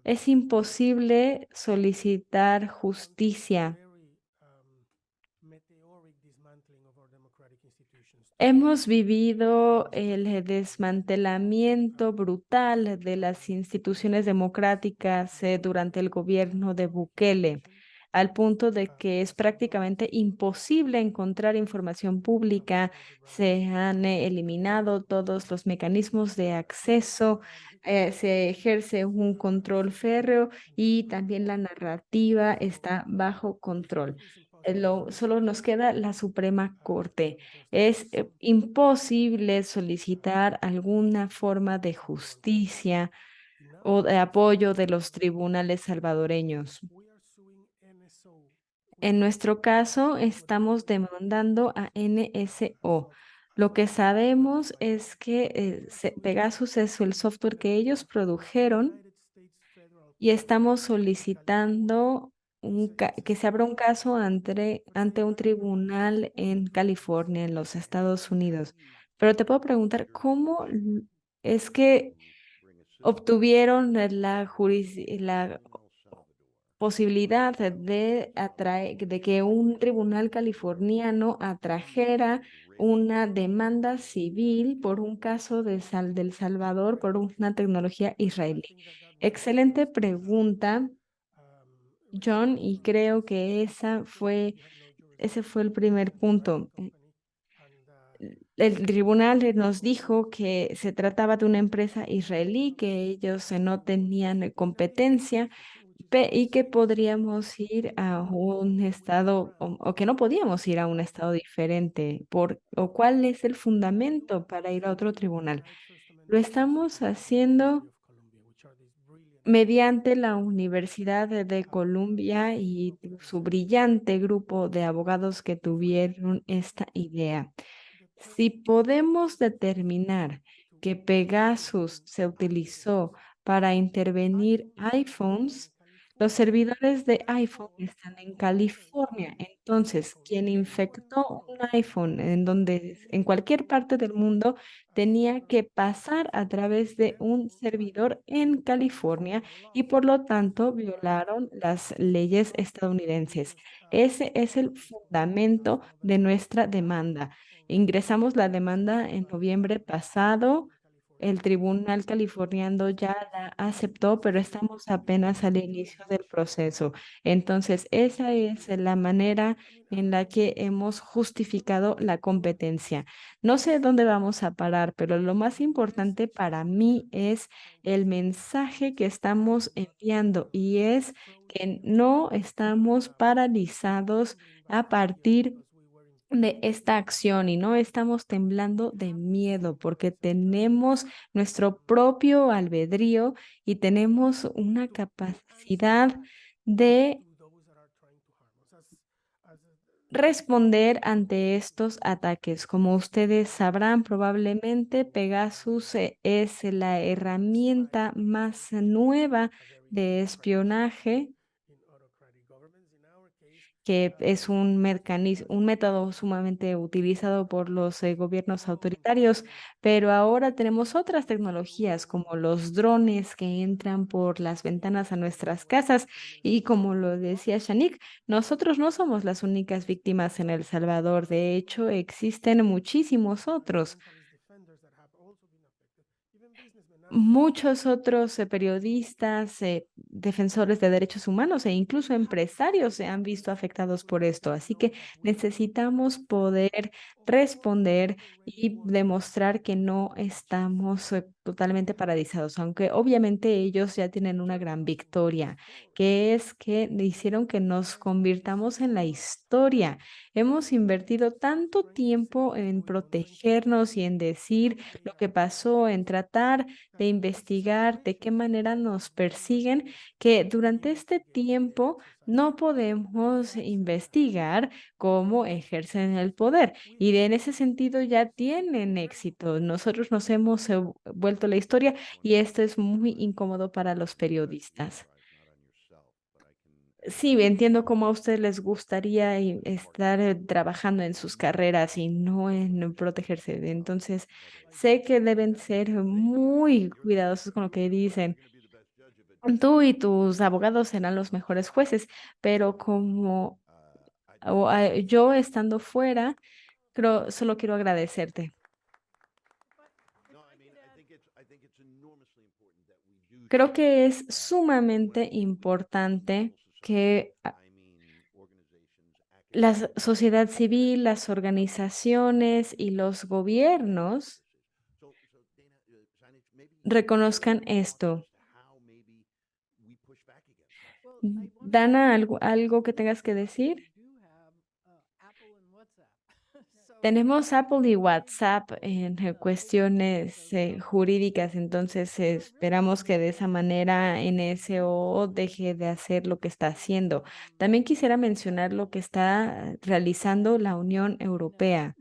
es imposible solicitar justicia. Hemos vivido el desmantelamiento brutal de las instituciones democráticas durante el gobierno de Bukele, al punto de que es prácticamente imposible encontrar información pública. Se han eliminado todos los mecanismos de acceso, se ejerce un control férreo y también la narrativa está bajo control. Solo nos queda la Suprema Corte. Es imposible solicitar alguna forma de justicia o de apoyo de los tribunales salvadoreños. En nuestro caso, estamos demandando a NSO. Lo que sabemos es que Pegasus es el software que ellos produjeron y estamos solicitando que se abra un caso ante un tribunal en California, en los Estados Unidos. Pero te puedo preguntar, ¿cómo es que obtuvieron la posibilidad de que un tribunal californiano atrajera una demanda civil por un caso del Salvador por una tecnología israelí? Excelente pregunta, John, y creo que ese fue el primer punto. El tribunal nos dijo que se trataba de una empresa israelí, que ellos no tenían competencia y que podríamos ir a un estado o que no podíamos ir a un estado diferente. ¿O cuál es el fundamento para ir a otro tribunal? Lo estamos haciendo mediante la Universidad de Columbia y su brillante grupo de abogados que tuvieron esta idea. Si podemos determinar que Pegasus se utilizó para intervenir iPhones, los servidores de iPhone están en California. Entonces, quien infectó un iPhone en cualquier parte del mundo tenía que pasar a través de un servidor en California y por lo tanto violaron las leyes estadounidenses. Ese es el fundamento de nuestra demanda. Ingresamos la demanda en noviembre pasado. El tribunal californiano ya la aceptó, pero estamos apenas al inicio del proceso. Entonces, esa es la manera en la que hemos justificado la competencia. No sé dónde vamos a parar, pero lo más importante para mí es el mensaje que estamos enviando y es que no estamos paralizados a partir de esta acción y no estamos temblando de miedo porque tenemos nuestro propio albedrío y tenemos una capacidad de responder ante estos ataques. Como ustedes sabrán, probablemente Pegasus es la herramienta más nueva de espionaje que es un método sumamente utilizado por los gobiernos autoritarios, pero ahora tenemos otras tecnologías como los drones que entran por las ventanas a nuestras casas y como lo decía Shanik, nosotros no somos las únicas víctimas en El Salvador, de hecho existen muchísimos otros. muchos otros periodistas, defensores de derechos humanos e incluso empresarios se han visto afectados por esto. Así que necesitamos poder responder y demostrar que no estamos totalmente paralizados, aunque obviamente ellos ya tienen una gran victoria, que es que hicieron que nos convirtamos en la historia. Hemos invertido tanto tiempo en protegernos y en decir lo que pasó, en tratar de investigar de qué manera nos persiguen, que durante este tiempo no podemos investigar cómo ejercen el poder. Y en ese sentido ya tienen éxito. Nosotros nos hemos vuelto la historia y esto es muy incómodo para los periodistas. Sí, entiendo cómo a ustedes les gustaría estar trabajando en sus carreras y no en protegerse. Entonces, sé que deben ser muy cuidadosos con lo que dicen. Tú y tus abogados serán los mejores jueces, pero como yo estando fuera, solo quiero agradecerte. Creo que es sumamente importante que la sociedad civil, las organizaciones y los gobiernos reconozcan esto. Dana, algo que tengas que decir. Tenemos Apple y WhatsApp en cuestiones jurídicas, entonces esperamos que de esa manera NSO deje de hacer lo que está haciendo. También quisiera mencionar lo que está realizando la Unión Europea.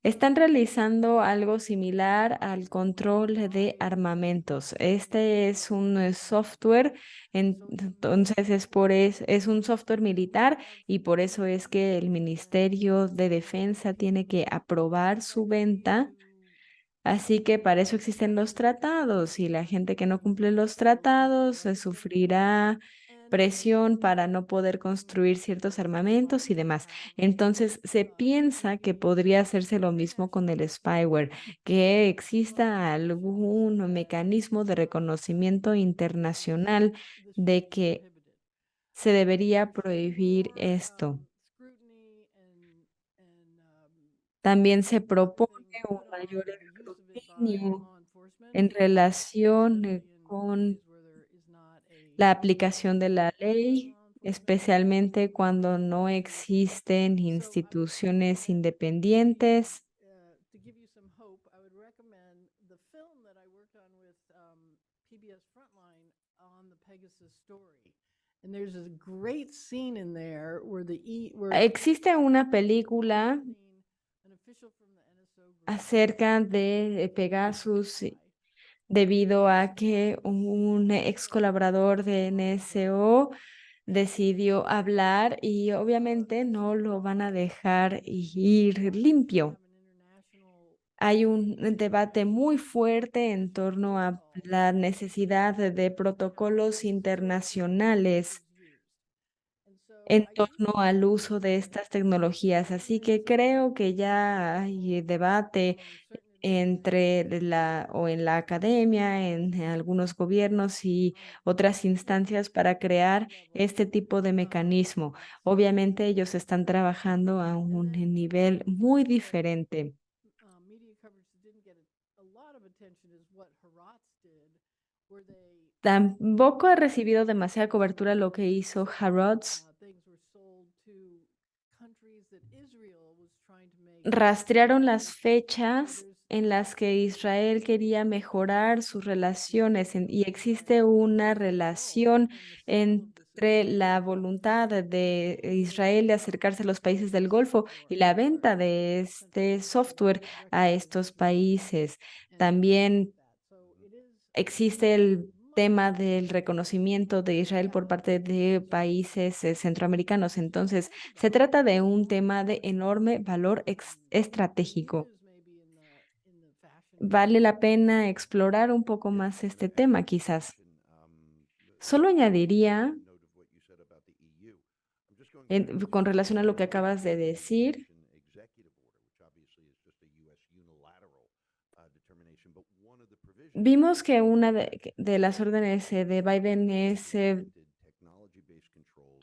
Están realizando algo similar al control de armamentos. Este es un software, entonces es un software militar y por eso es que el Ministerio de Defensa tiene que aprobar su venta. Así que para eso existen los tratados y la gente que no cumple los tratados sufrirá presión para no poder construir ciertos armamentos y demás. Entonces se piensa que podría hacerse lo mismo con el spyware, que exista algún mecanismo de reconocimiento internacional de que se debería prohibir esto. También se propone un mayor escrutinio en relación con la aplicación de la ley, especialmente cuando no existen instituciones independientes. Existe una película acerca de Pegasus debido a que un ex colaborador de NSO decidió hablar y obviamente no lo van a dejar ir limpio. Hay un debate muy fuerte en torno a la necesidad de protocolos internacionales en torno al uso de estas tecnologías. Así que creo que ya hay debate entre o en la academia, en algunos gobiernos y otras instancias para crear este tipo de mecanismo. Obviamente ellos están trabajando a un nivel muy diferente. Tampoco ha recibido demasiada cobertura lo que hizo Harrods. Rastrearon las fechas en las que Israel quería mejorar sus relaciones y existe una relación entre la voluntad de Israel de acercarse a los países del Golfo y la venta de este software a estos países. También existe el tema del reconocimiento de Israel por parte de países centroamericanos. Entonces, se trata de un tema de enorme valor estratégico. Vale la pena explorar un poco más este tema, quizás. Solo añadiría, con relación a lo que acabas de decir, Vimos que una de las órdenes de Biden es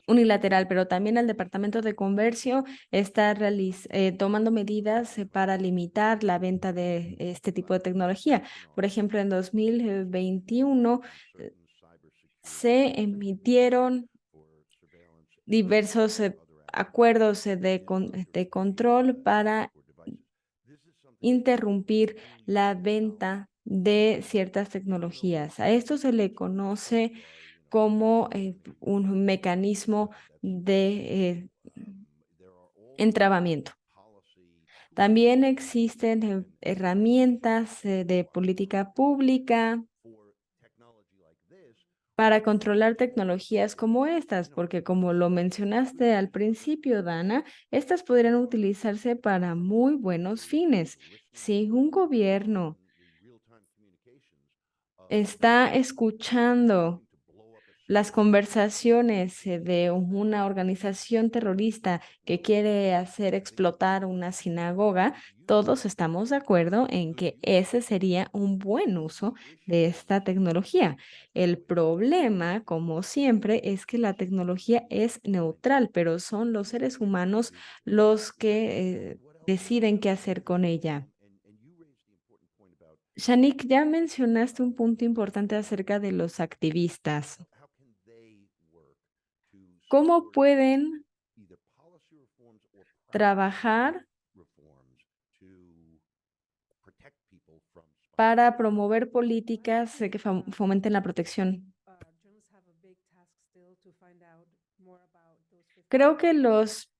unilateral, pero también el Departamento de Comercio está tomando medidas para limitar la venta de este tipo de tecnología. Por ejemplo, en 2021 se emitieron diversos acuerdos de control para interrumpir la venta de ciertas tecnologías. A esto se le conoce como un mecanismo de entrabamiento. También existen herramientas de política pública para controlar tecnologías como estas, porque como lo mencionaste al principio, Dana, estas podrían utilizarse para muy buenos fines. Si un gobierno está escuchando las conversaciones de una organización terrorista que quiere hacer explotar una sinagoga, todos estamos de acuerdo en que ese sería un buen uso de esta tecnología. El problema, como siempre, es que la tecnología es neutral, pero son los seres humanos los que deciden qué hacer con ella. Shanik, ya mencionaste un punto importante acerca de los activistas. ¿Cómo pueden trabajar para promover políticas que fomenten la protección? Creo que los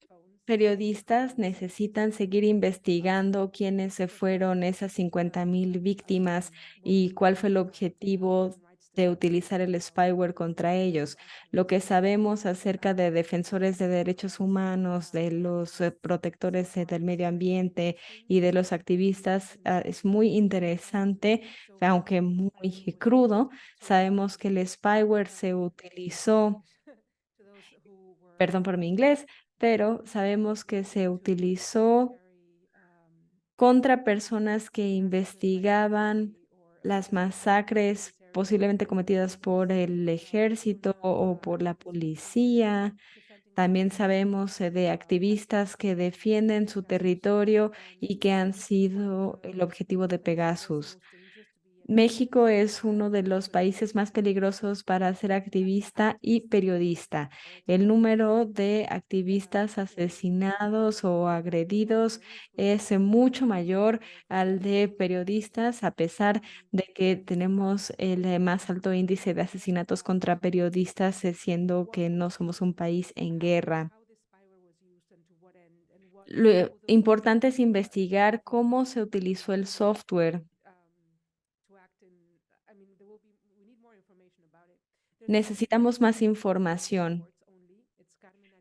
periodistas necesitan seguir investigando quiénes se fueron esas 50,000 víctimas y cuál fue el objetivo de utilizar el spyware contra ellos. Lo que sabemos acerca de defensores de derechos humanos, de los protectores del medio ambiente y de los activistas es muy interesante, aunque muy crudo. Sabemos que el spyware se utilizó, perdón por mi inglés, pero sabemos que se utilizó contra personas que investigaban las masacres posiblemente cometidas por el ejército o por la policía. También sabemos de activistas que defienden su territorio y que han sido el objetivo de Pegasus. México es uno de los países más peligrosos para ser activista y periodista. El número de activistas asesinados o agredidos es mucho mayor al de periodistas, a pesar de que tenemos el más alto índice de asesinatos contra periodistas, siendo que no somos un país en guerra. Lo importante es investigar cómo se utilizó el software. Necesitamos más información.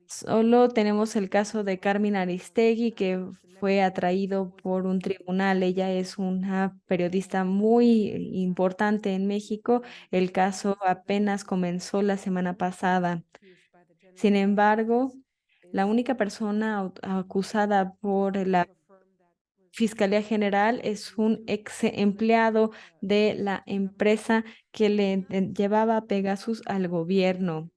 Solo tenemos el caso de Carmen Aristegui, que fue atraído por un tribunal. Ella es una periodista muy importante en México. El caso apenas comenzó la semana pasada. Sin embargo, la única persona acusada por la Fiscalía General es un ex empleado de la empresa que le llevaba Pegasus al gobierno.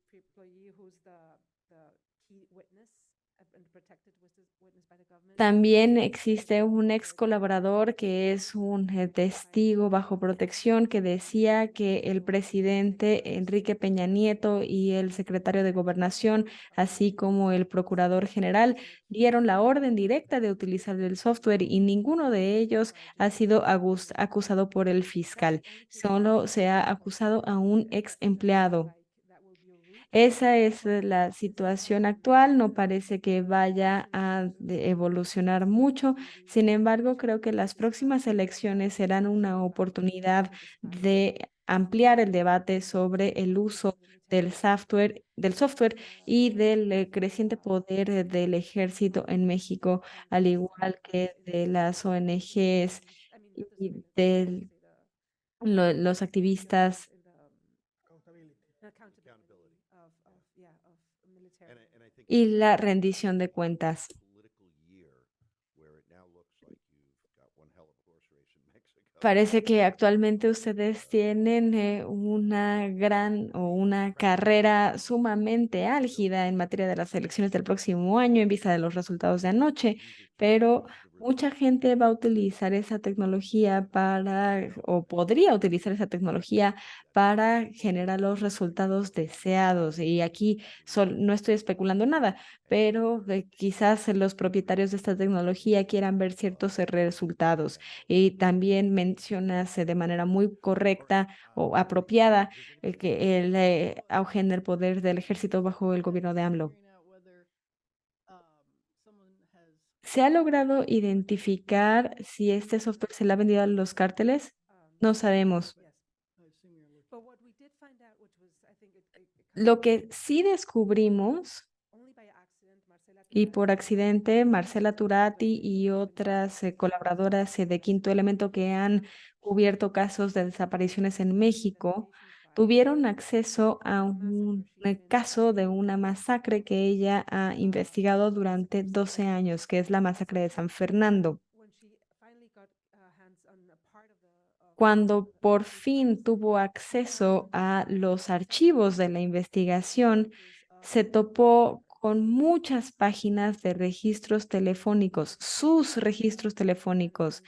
También existe un ex colaborador que es un testigo bajo protección que decía que el presidente Enrique Peña Nieto y el secretario de Gobernación, así como el procurador general, dieron la orden directa de utilizar el software y ninguno de ellos ha sido acusado por el fiscal. Solo se ha acusado a un ex empleado. Esa es la situación actual, no parece que vaya a evolucionar mucho. Sin embargo, creo que las próximas elecciones serán una oportunidad de ampliar el debate sobre el uso del software y del creciente poder del ejército en México, al igual que de las ONGs y de los activistas y la rendición de cuentas. Parece que actualmente ustedes tienen una gran o una carrera sumamente álgida en materia de las elecciones del próximo año en vista de los resultados de anoche, pero mucha gente va a utilizar esa tecnología para, o podría utilizar esa tecnología para generar los resultados deseados. Y aquí no estoy especulando nada, pero quizás los propietarios de esta tecnología quieran ver ciertos resultados. Y también mencionas de manera muy correcta o apropiada que el auge en el poder del ejército bajo el gobierno de AMLO. ¿Se ha logrado identificar si este software se le ha vendido a los cárteles? No sabemos. Lo que sí descubrimos, y por accidente, Marcela Turati y otras colaboradoras de Quinto Elemento que han cubierto casos de desapariciones en México, tuvieron acceso a un caso de una masacre que ella ha investigado durante 12 años, que es la masacre de San Fernando. Cuando por fin tuvo acceso a los archivos de la investigación, se topó con muchas páginas de registros telefónicos, sus registros telefónicos,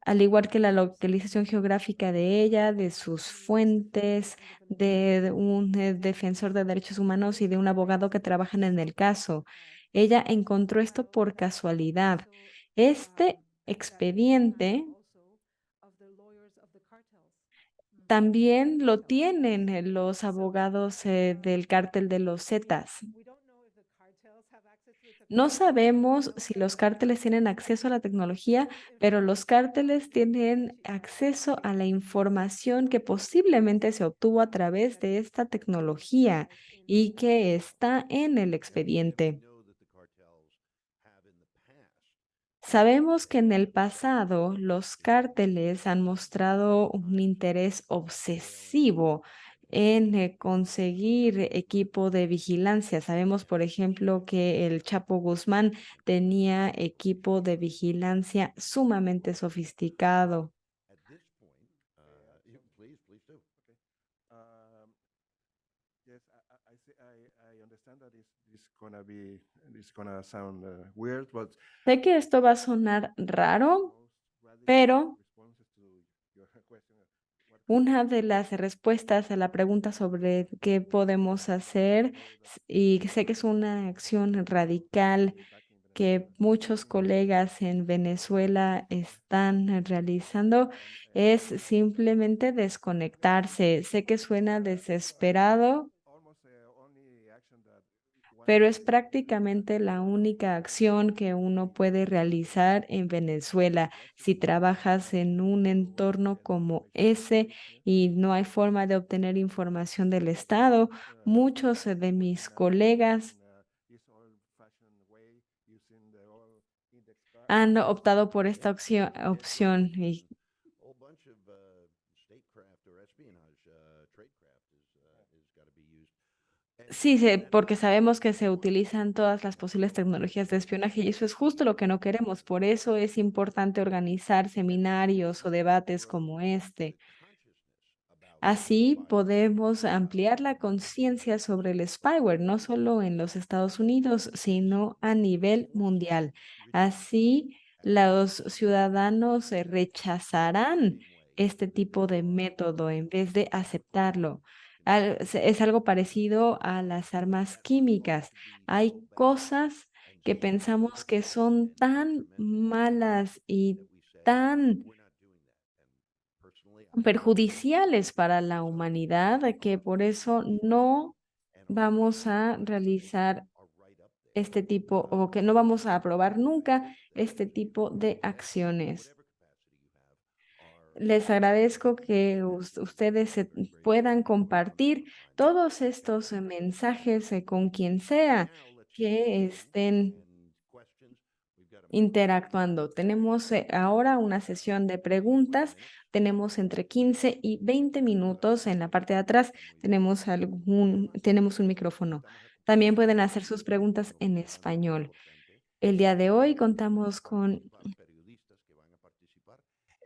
al igual que la localización geográfica de ella, de sus fuentes, de un defensor de derechos humanos y de un abogado que trabajan en el caso. Ella encontró esto por casualidad. Este expediente también lo tienen los abogados del cártel de los Zetas. No sabemos si los cárteles tienen acceso a la tecnología, pero los cárteles tienen acceso a la información que posiblemente se obtuvo a través de esta tecnología y que está en el expediente. Sabemos que en el pasado los cárteles han mostrado un interés obsesivo en conseguir equipo de vigilancia. Sabemos, por ejemplo, que el Chapo Guzmán tenía equipo de vigilancia sumamente sofisticado. Okay. Um, yes, I understand that this gonna sound weird, but Sé que esto va a sonar raro, most radical pero responses to your question of what can una de las respuestas a la pregunta sobre qué podemos hacer, y sé que es una acción radical que muchos colegas en Venezuela están realizando, es simplemente desconectarse. Sé que suena desesperado, almost only action that one pero can es take prácticamente la única acción que uno puede realizar en Venezuela. Si trabajas en un entorno como ese y no hay forma de obtener información del Estado, muchos de mis colegas this old-fashioned way using the old index card. han optado por esta opción. Y Whole bunch of statecraft or espionage tradecraft is got to be used. sí, porque sabemos que se utilizan todas las posibles tecnologías de espionaje y eso es justo lo que no queremos. Por eso es importante organizar seminarios o debates como este. Así podemos ampliar la conciencia sobre el spyware, no solo en los Estados Unidos, sino a nivel mundial. Así, los ciudadanos rechazarán este tipo de método en vez de aceptarlo. Es algo parecido a las armas químicas. Hay cosas que pensamos que son tan malas y tan perjudiciales para la humanidad, que por eso no vamos a realizar este tipo o que no vamos a aprobar nunca este tipo de acciones. Les agradezco que ustedes puedan compartir todos estos mensajes con quien sea que estén interactuando. Tenemos ahora una sesión de preguntas. Tenemos entre 15 y 20 minutos. En la parte de atrás tenemos un micrófono. También pueden hacer sus preguntas en español. El día de hoy contamos con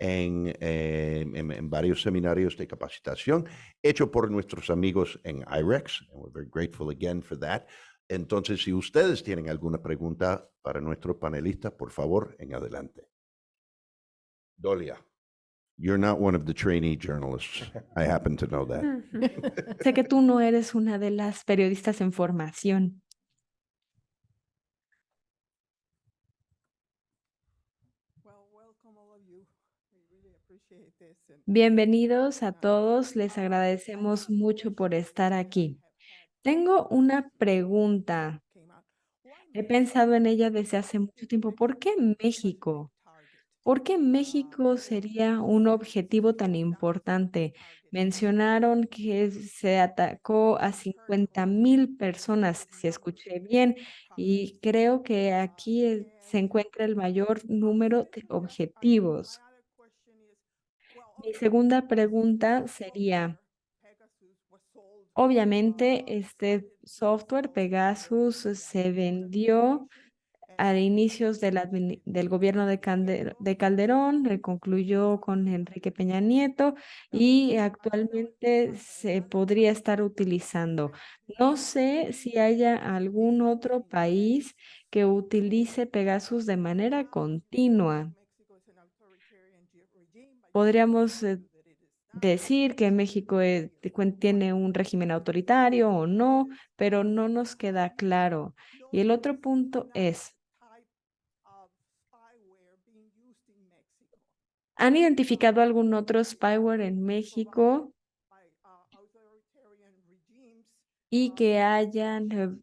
en varios seminarios de capacitación, hecho por nuestros amigos en IREX, and we're very grateful again for that. Entonces, si ustedes tienen alguna pregunta para nuestros panelistas, por favor, en adelante. Dolia, you're not one of the trainee journalists. I happen to know that. Sé que tú no eres una de las periodistas en formación. Bienvenidos a todos, les agradecemos mucho por estar aquí. Tengo una pregunta. He pensado en ella desde hace mucho tiempo. ¿Por qué México? ¿Por qué México sería un objetivo tan importante? Mencionaron que se atacó a 50,000 personas, si escuché bien, y creo que aquí se encuentra el mayor número de objetivos. Mi segunda pregunta sería, obviamente, este software Pegasus se vendió a inicios del gobierno de Calderón, concluyó con Enrique Peña Nieto y actualmente se podría estar utilizando. No sé si haya algún otro país que utilice Pegasus de manera continua. Podríamos decir que México tiene un régimen autoritario o no, pero no nos queda claro. Y el otro punto es, ¿han identificado algún otro spyware en México y que hayan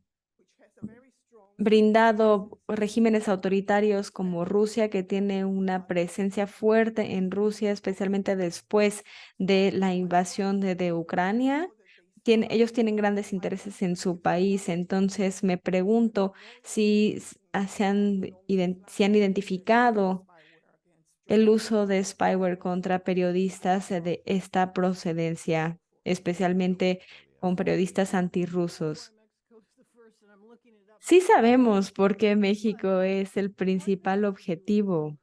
brindado regímenes autoritarios como Rusia, que tiene una presencia fuerte en Rusia, especialmente después de la invasión de Ucrania? Ellos tienen grandes intereses en su país, entonces me pregunto si han identificado el uso de spyware contra periodistas de esta procedencia, especialmente con periodistas antirrusos. Sí sabemos por qué México es el principal objetivo.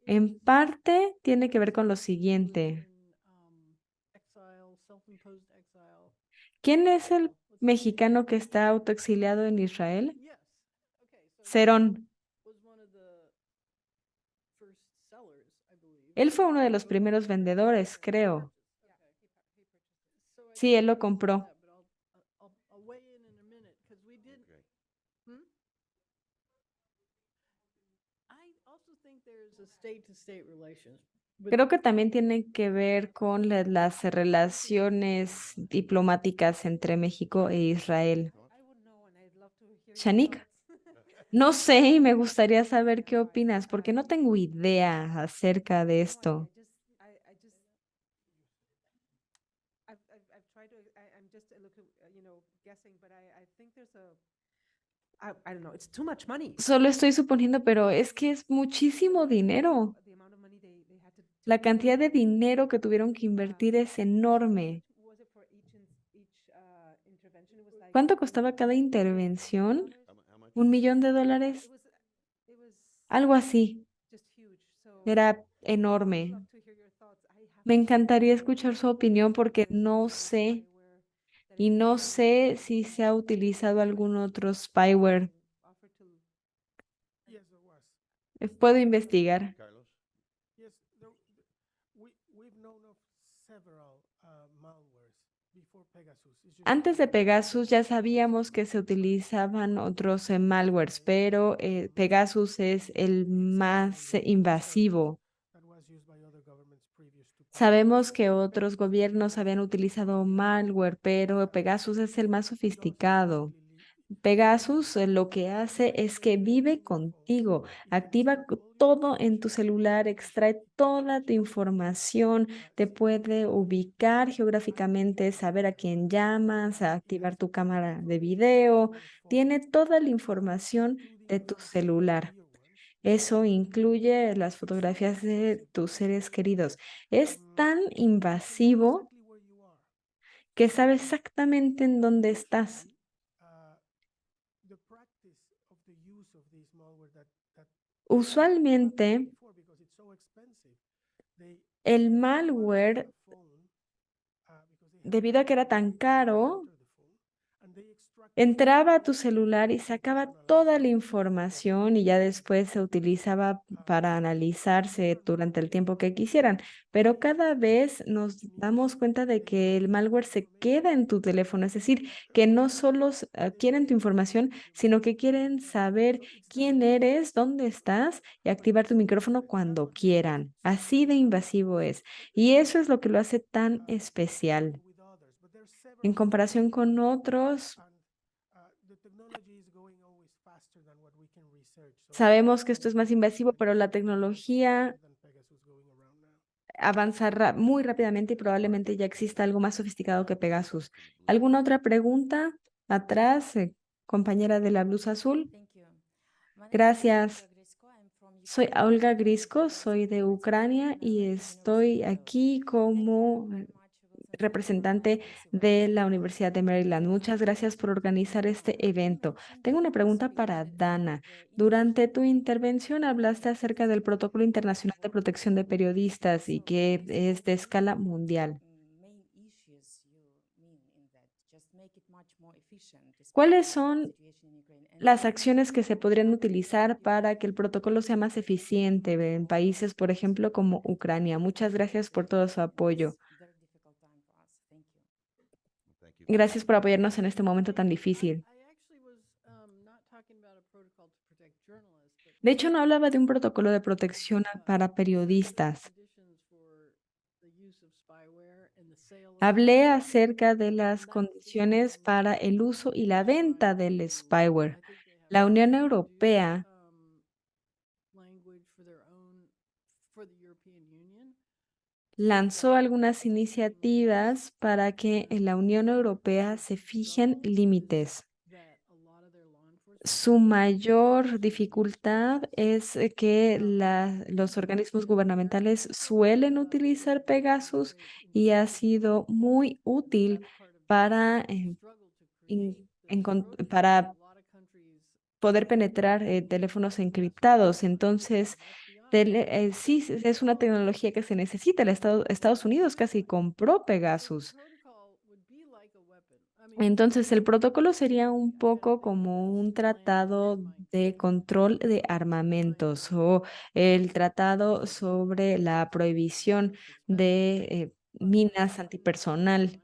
En parte tiene que ver con lo siguiente. ¿Quién es el mexicano que está autoexiliado en Israel? Cerón. Él fue uno de los primeros vendedores, creo. Sí, él lo compró. Creo que también tiene que ver con las relaciones diplomáticas entre México e Israel. Shanik, no sé y me gustaría saber qué opinas, porque no tengo idea acerca de esto. Solo estoy suponiendo, pero es que es muchísimo dinero. La cantidad de dinero que tuvieron que invertir es enorme. ¿Cuánto costaba cada intervención? $1,000,000. Algo así. Era enorme. Me encantaría escuchar su opinión porque no sé y no sé si se ha utilizado algún otro spyware. Yes, there was. Puedo investigar. Carlos? Yes, we've known of several malwares before Pegasus. It's just Antes de Pegasus ya sabíamos que se utilizaban otros malwares, pero Pegasus es el más invasivo. that was used by other governments previous to Pegasus. Sabemos que otros gobiernos habían utilizado malware, pero Pegasus es el más sofisticado. Pegasus lo que hace es que vive contigo, activa todo en tu celular, extrae toda tu información, te puede ubicar geográficamente, saber a quién llamas, a activar tu cámara de video, tiene toda la información de tu celular. Eso incluye las fotografías de tus seres queridos. Es tan invasivo que sabe exactamente en dónde estás. Usualmente, El malware, debido a que era tan caro, entraba a tu celular y sacaba toda la información y ya después se utilizaba para analizarse durante el tiempo que quisieran. Pero cada vez nos damos cuenta de que el malware se queda en tu teléfono, es decir, que no solo quieren tu información, sino que quieren saber quién eres, dónde estás y activar tu micrófono cuando quieran. Así de invasivo es. Y eso es lo que lo hace tan especial. En comparación con otros, sabemos que esto es más invasivo, pero la tecnología avanza muy rápidamente y probablemente ya exista algo más sofisticado que Pegasus. ¿Alguna otra pregunta? Atrás, compañera de la blusa azul. Gracias. Soy Olga Grisko, soy de Ucrania y estoy aquí como representante de la Universidad de Maryland. Muchas gracias por organizar este evento. Tengo una pregunta para Dana. Durante tu intervención hablaste acerca del Protocolo Internacional de Protección de Periodistas y que es de escala mundial. ¿Cuáles son las acciones que se podrían utilizar para que el protocolo sea más eficiente en países, por ejemplo, como Ucrania? Muchas gracias por todo su apoyo. Gracias por apoyarnos en este momento tan difícil. De hecho, no hablaba de un protocolo de protección para periodistas. Hablé acerca de las condiciones para el uso y la venta del spyware. La Unión Europea lanzó algunas iniciativas para que en la Unión Europea se fijen límites. Su mayor dificultad es que los organismos gubernamentales suelen utilizar Pegasus y ha sido muy útil para, para poder penetrar teléfonos encriptados. Entonces, sí, es una tecnología que se necesita. Estados Unidos casi compró Pegasus. Entonces, el protocolo sería un poco como un tratado de control de armamentos o el tratado sobre la prohibición de minas antipersonal.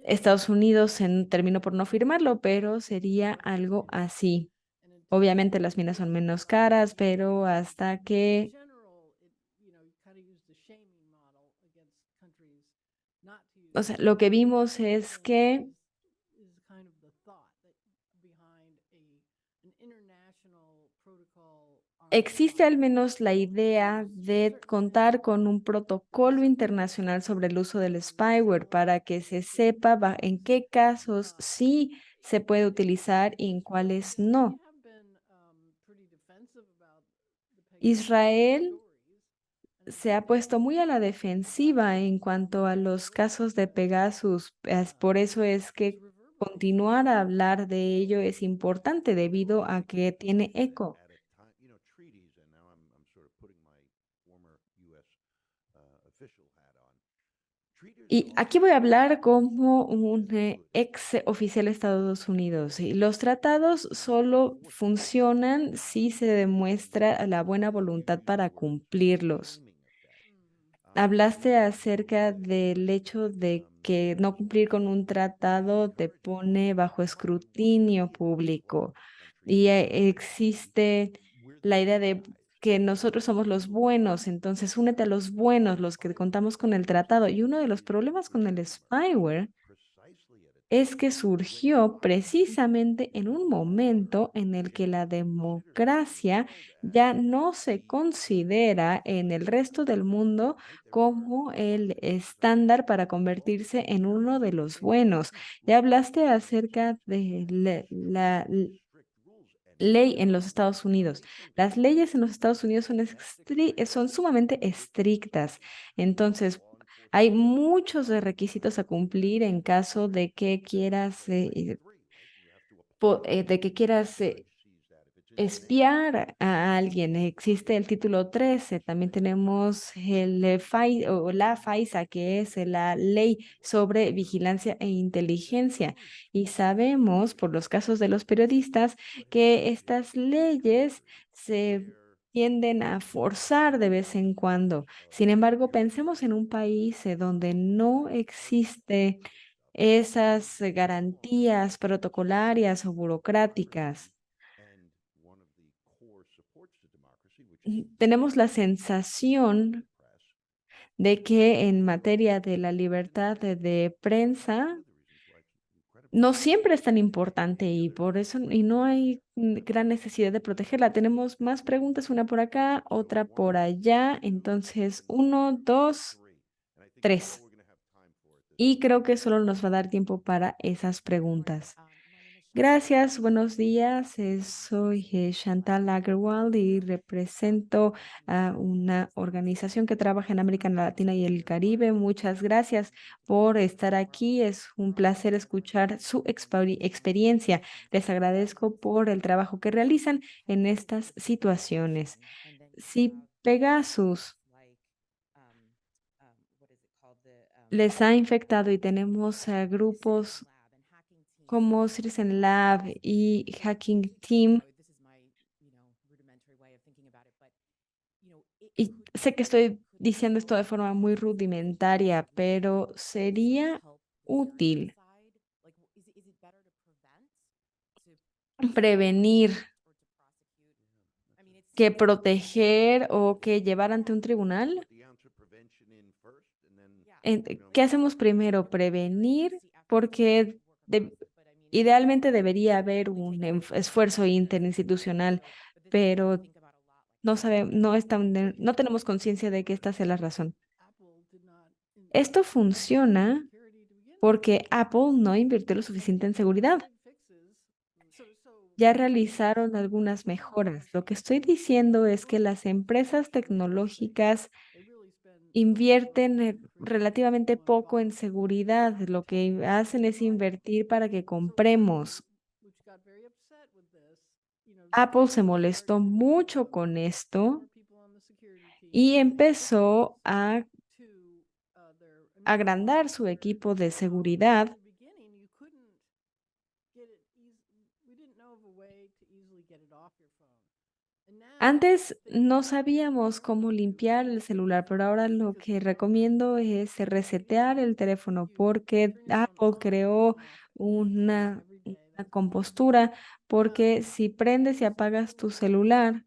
Estados Unidos terminó por no firmarlo, pero sería algo así. Obviamente las minas son menos caras, pero hasta que, o sea, lo que vimos es que existe al menos la idea de contar con un protocolo internacional sobre el uso del spyware para que se sepa en qué casos sí se puede utilizar y en cuáles no. Israel se ha puesto muy a la defensiva en cuanto a los casos de Pegasus. Por eso es que continuar a hablar de ello es importante debido a que tiene eco. At a time, treaties, and now I'm sort of putting my former U.S. Official hat on. Y aquí voy a hablar como un ex oficial de Estados Unidos. Y los tratados solo funcionan si se demuestra la buena voluntad para cumplirlos. Hablaste acerca del hecho de que no cumplir con un tratado te pone bajo escrutinio público y existe la idea de que nosotros somos los buenos, entonces únete a los buenos, los que contamos con el tratado. Y uno de los problemas con el spyware es que surgió precisamente en un momento en el que la democracia ya no se considera en el resto del mundo como el estándar para convertirse en uno de los buenos. Ya hablaste acerca de ley en los Estados Unidos. Las leyes en los Estados Unidos son sumamente estrictas. Entonces, hay muchos requisitos a cumplir en caso de que quieras espiar a alguien. Existe el título 13, también tenemos la FAISA, que es la Ley sobre Vigilancia e Inteligencia. Y sabemos por los casos de los periodistas que estas leyes se tienden a forzar de vez en cuando. Sin embargo, pensemos en un país donde no existe esas garantías protocolarias o burocráticas. Tenemos la sensación de que en materia de la libertad de prensa no siempre es tan importante y por eso y no hay gran necesidad de protegerla. Tenemos más preguntas, una por acá, otra por allá. Entonces, uno, dos, tres. Y creo que solo nos va a dar tiempo para esas preguntas. Gracias, buenos días. Soy Chantal Agarwal y represento a una organización que trabaja en América Latina y el Caribe. Muchas gracias por estar aquí. Es un placer escuchar su experiencia. Les agradezco por el trabajo que realizan en estas situaciones. Si Pegasus les ha infectado y tenemos grupos como Citizen Lab y Hacking Team. Y sé que estoy diciendo esto de forma muy rudimentaria, pero sería útil prevenir que proteger o que llevar ante un tribunal. ¿Qué hacemos primero? Prevenir, porque idealmente debería haber un esfuerzo interinstitucional, pero no tenemos conciencia de que esta sea la razón. Esto funciona porque Apple no invirtió lo suficiente en seguridad. Ya realizaron algunas mejoras. Lo que estoy diciendo es que las empresas tecnológicas invierten relativamente poco en seguridad. Lo que hacen es invertir para que compremos. Apple se molestó mucho con esto y empezó a agrandar su equipo de seguridad. Antes no sabíamos cómo limpiar el celular, pero ahora lo que recomiendo es resetear el teléfono porque Apple creó una compostura, porque si prendes y apagas tu celular,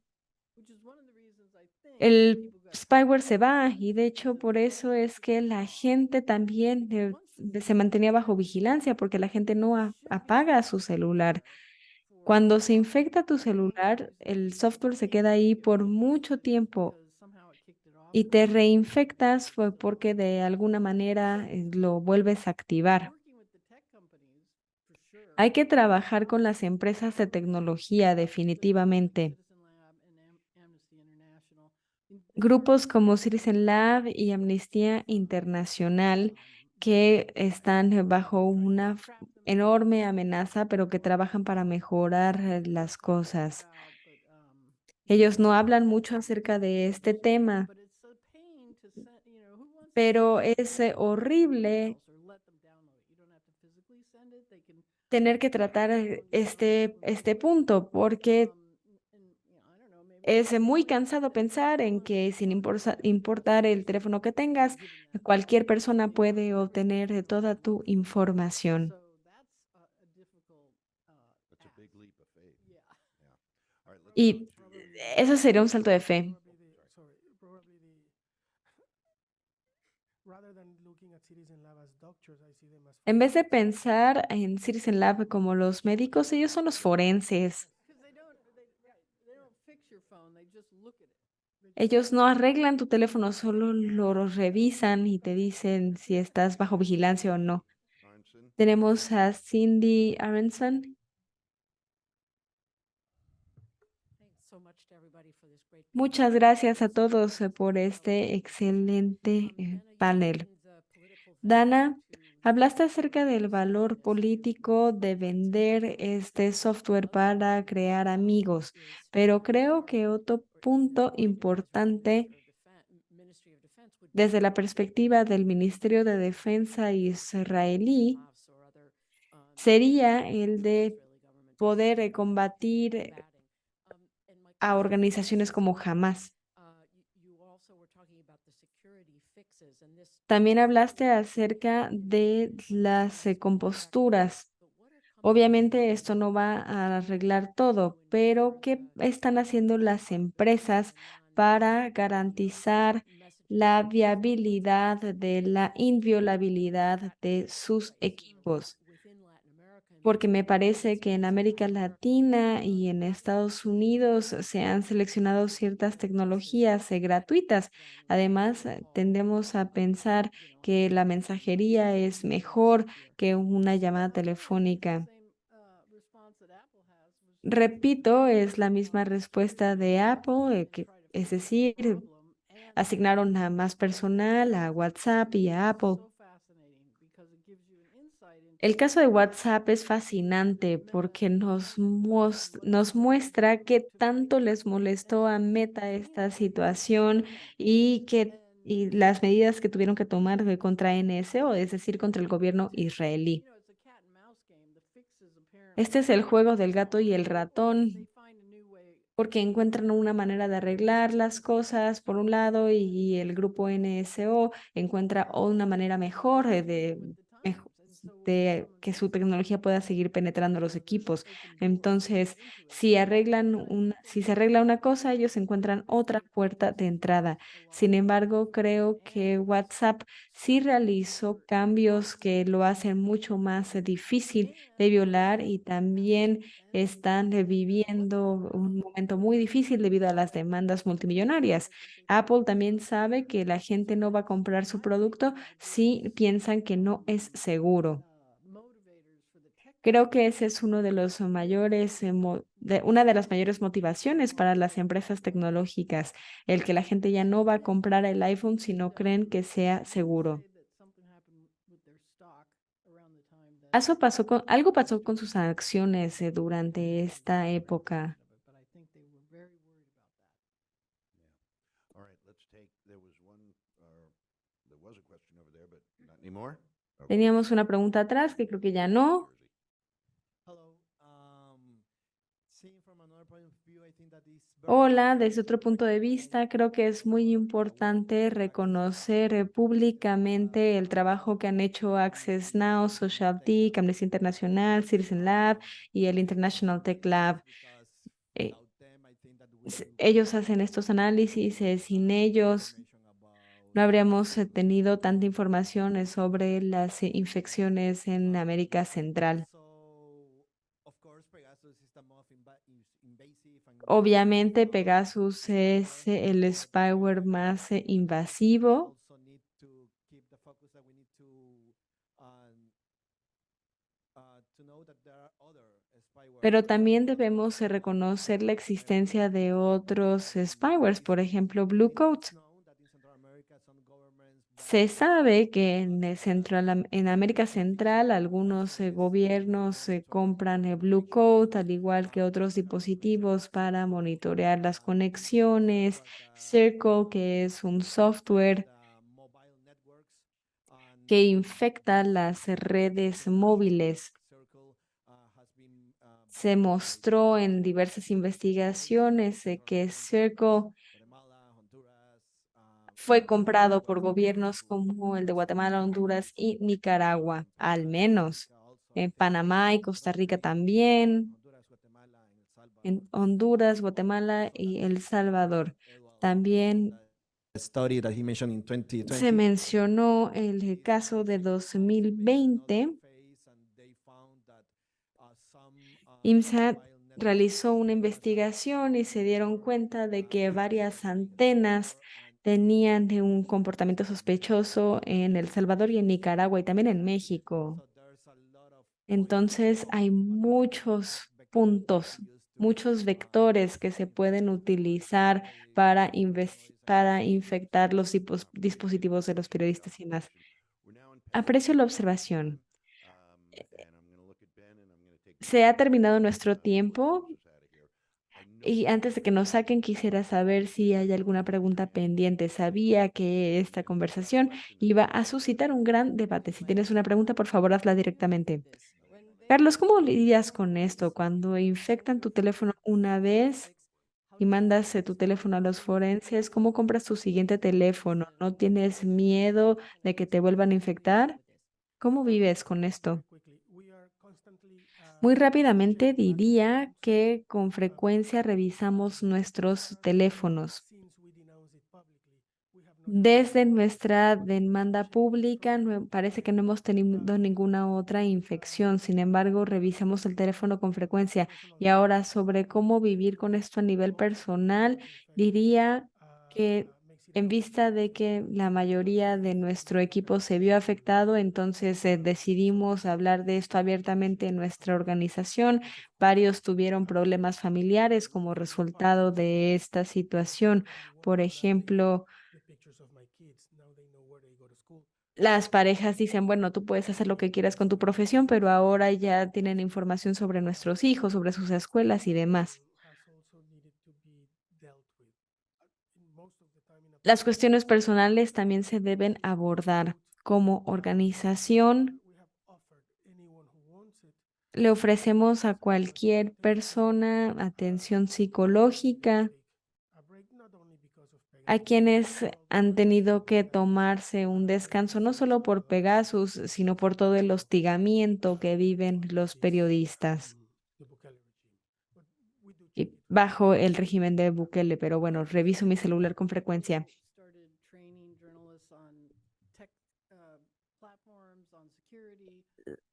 el spyware se va y de hecho por eso es que la gente también se mantenía bajo vigilancia porque la gente no apaga su celular. Cuando se infecta tu celular, el software se queda ahí por mucho tiempo y te reinfectas fue porque de alguna manera lo vuelves a activar. Hay que trabajar con las empresas de tecnología definitivamente. Grupos como Citizen Lab y Amnistía Internacional que están bajo una enorme amenaza, pero que trabajan para mejorar las cosas. Ellos no hablan mucho acerca de este tema, pero es horrible tener que tratar este punto porque es muy cansado pensar en que sin importar el teléfono que tengas, cualquier persona puede obtener toda tu información. Y eso sería un salto de fe. En vez de pensar en Citizen Lab como los médicos, ellos son los forenses. Ellos no arreglan tu teléfono, solo lo revisan y te dicen si estás bajo vigilancia o no. Tenemos a Cindy Aronson. Muchas gracias a todos por este excelente panel. Dana, Hablaste acerca del valor político de vender este software para crear amigos, pero creo que otro punto importante desde la perspectiva del Ministerio de Defensa israelí sería el de poder combatir a organizaciones como Hamas. También hablaste acerca de las composturas. Obviamente esto no va a arreglar todo, pero ¿qué están haciendo las empresas para garantizar la viabilidad de la inviolabilidad de sus equipos? Porque me parece que en América Latina y en Estados Unidos se han seleccionado ciertas tecnologías gratuitas. Además, tendemos a pensar que la mensajería es mejor que una llamada telefónica. Repito, es la misma respuesta de Apple, es decir, asignaron a más personal a WhatsApp y a Apple. El caso de WhatsApp es fascinante porque nos muestra qué tanto les molestó a Meta esta situación y las medidas que tuvieron que tomar contra NSO, es decir, contra el gobierno israelí. Este es el juego del gato y el ratón, porque encuentran una manera de arreglar las cosas por un lado y el grupo NSO encuentra una manera mejor de que su tecnología pueda seguir penetrando los equipos. Entonces, si se arregla una cosa, ellos encuentran otra puerta de entrada. Sin embargo, creo que WhatsApp sí realizó cambios que lo hacen mucho más difícil de violar y también están viviendo un momento muy difícil debido a las demandas multimillonarias. Apple también sabe que la gente no va a comprar su producto si piensan que no es seguro. Creo que ese es uno de los mayores, una de las mayores motivaciones para las empresas tecnológicas, el que la gente ya no va a comprar el iPhone si no creen que sea seguro. Algo pasó con sus acciones durante esta época. All right, let's take, there was a question over there, but not anymore? Okay. Teníamos una pregunta atrás que creo que ya no. Hola, desde otro punto de vista, creo que es muy importante reconocer públicamente el trabajo que han hecho Access Now, SocialTech, Amnistía Internacional, Citizen Lab y el International Tech Lab. Eh, Ellos hacen estos análisis, sin ellos no habríamos tenido tanta información sobre las infecciones en América Central. Obviamente, Pegasus es el spyware más invasivo, pero también debemos reconocer la existencia de otros spywares, por ejemplo, Blue Coat. Se sabe que en América Central algunos gobiernos compran Blue Coat, al igual que otros dispositivos para monitorear las conexiones, Circle, que es un software que infecta las redes móviles. Se mostró en diversas investigaciones que Circle fue comprado por gobiernos como el de Guatemala, Honduras y Nicaragua, al menos. En Panamá y Costa Rica también, en Honduras, Guatemala y El Salvador. También study that he mentioned in se 2020. mencionó el caso de 2020. IMSAT realizó una investigación y se dieron cuenta de que varias antenas tenían de un comportamiento sospechoso en El Salvador y en Nicaragua y también en México. Entonces hay muchos puntos, muchos vectores que se pueden utilizar para infectar los dispositivos de los periodistas y más. Aprecio la observación. Se ha terminado nuestro tiempo y antes de que nos saquen quisiera saber si hay alguna pregunta pendiente. Sabía que esta conversación iba a suscitar un gran debate. Si tienes una pregunta, por favor, hazla directamente. Carlos, ¿cómo lidias con esto cuando infectan tu teléfono una vez y mandas tu teléfono a los forenses? ¿Cómo compras tu siguiente teléfono? ¿No tienes miedo de que te vuelvan a infectar? ¿Cómo vives con esto? Muy rápidamente diría que con frecuencia revisamos nuestros teléfonos. Desde nuestra demanda pública, parece que no hemos tenido ninguna otra infección. Sin embargo, revisamos el teléfono con frecuencia. Y ahora, sobre cómo vivir con esto a nivel personal, diría que en vista de que la mayoría de nuestro equipo se vio afectado, entonces decidimos hablar de esto abiertamente en nuestra organización. Varios tuvieron problemas familiares como resultado de esta situación. Por ejemplo, las parejas dicen, bueno, tú puedes hacer lo que quieras con tu profesión, pero ahora ya tienen información sobre nuestros hijos, sobre sus escuelas y demás. Las cuestiones personales también se deben abordar. Como organización, le ofrecemos a cualquier persona atención psicológica, a quienes han tenido que tomarse un descanso, no solo por Pegasus, sino por todo el hostigamiento que viven los periodistas y bajo el régimen de Bukele. Pero bueno, reviso mi celular con frecuencia.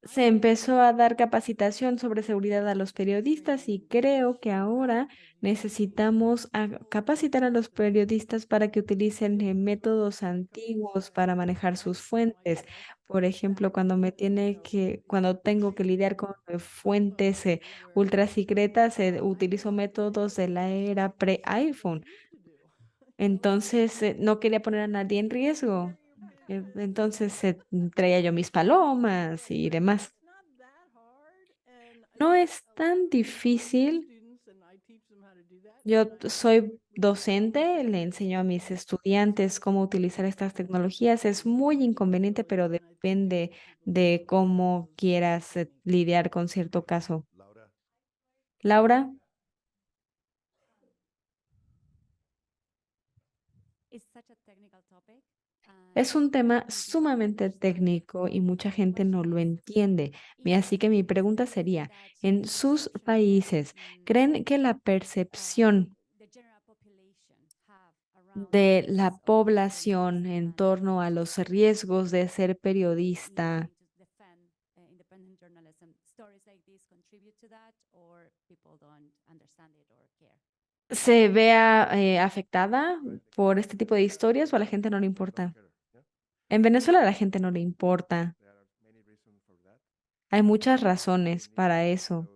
Se empezó a dar capacitación sobre seguridad a los periodistas y creo que ahora necesitamos capacitar a los periodistas para que utilicen métodos antiguos para manejar sus fuentes. Por ejemplo, cuando tengo que lidiar con fuentes ultra secretas, utilizo métodos de la era pre-iPhone. Entonces, no quería poner a nadie en riesgo. Entonces, traía yo mis palomas y demás. No es tan difícil. Yo soy docente, le enseño a mis estudiantes cómo utilizar estas tecnologías. Es muy inconveniente, pero depende de cómo quieras lidiar con cierto caso. Laura, es un tema sumamente técnico y mucha gente no lo entiende. Así que mi pregunta sería, en sus países, ¿creen que la percepción de la población en torno a los riesgos de ser periodista se vea afectada por este tipo de historias o a la gente no le importa? En Venezuela a la gente no le importa. Hay muchas razones para eso.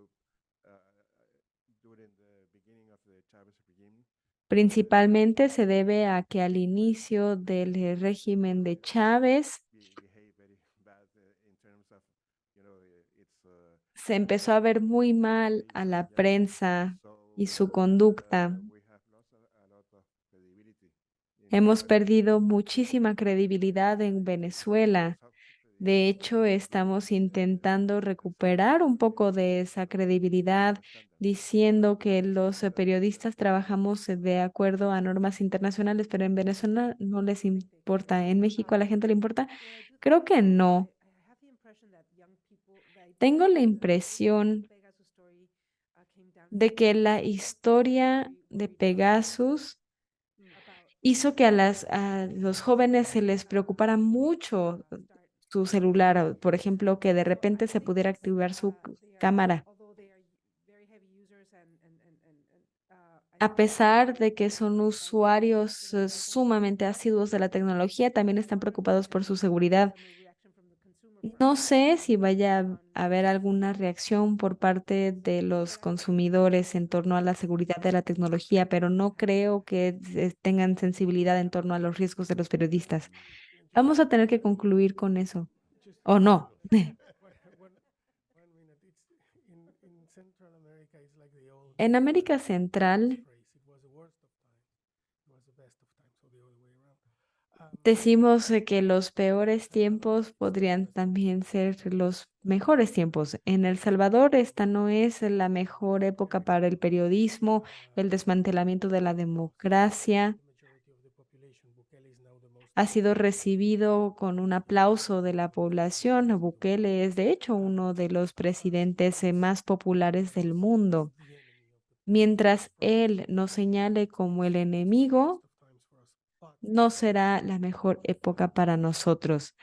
Principalmente se debe a que al inicio del régimen de Chávez se empezó a ver muy mal a la prensa y su conducta. Hemos perdido muchísima credibilidad en Venezuela. De hecho, estamos intentando recuperar un poco de esa credibilidad, diciendo que los periodistas trabajamos de acuerdo a normas internacionales, pero en Venezuela no les importa. ¿En México a la gente le importa? Creo que no. Tengo la impresión de que la historia de Pegasus hizo que a los jóvenes se les preocupara mucho su celular, o, por ejemplo, que de repente se pudiera activar su cámara. A pesar de que son usuarios sumamente asiduos de la tecnología, también están preocupados por su seguridad. No sé si vaya a haber alguna reacción por parte de los consumidores en torno a la seguridad de la tecnología, pero no creo que tengan sensibilidad en torno a los riesgos de los periodistas. Vamos a tener que concluir con eso. ¿O no? En América Central decimos que los peores tiempos podrían también ser los mejores tiempos. En El Salvador, esta no es la mejor época para el periodismo, el desmantelamiento de la democracia. Ha sido recibido con un aplauso de la población. Bukele es, de hecho, uno de los presidentes más populares del mundo. Mientras él nos señale como el enemigo, no será la mejor época para nosotros.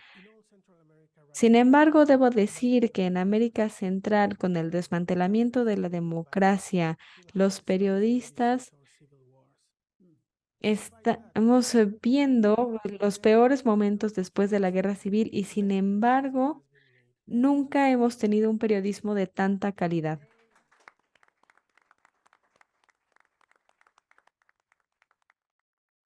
Sin embargo, debo decir que en América Central, con el desmantelamiento de la democracia, los periodistas estamos viendo los peores momentos después de la guerra civil y sin embargo, nunca hemos tenido un periodismo de tanta calidad.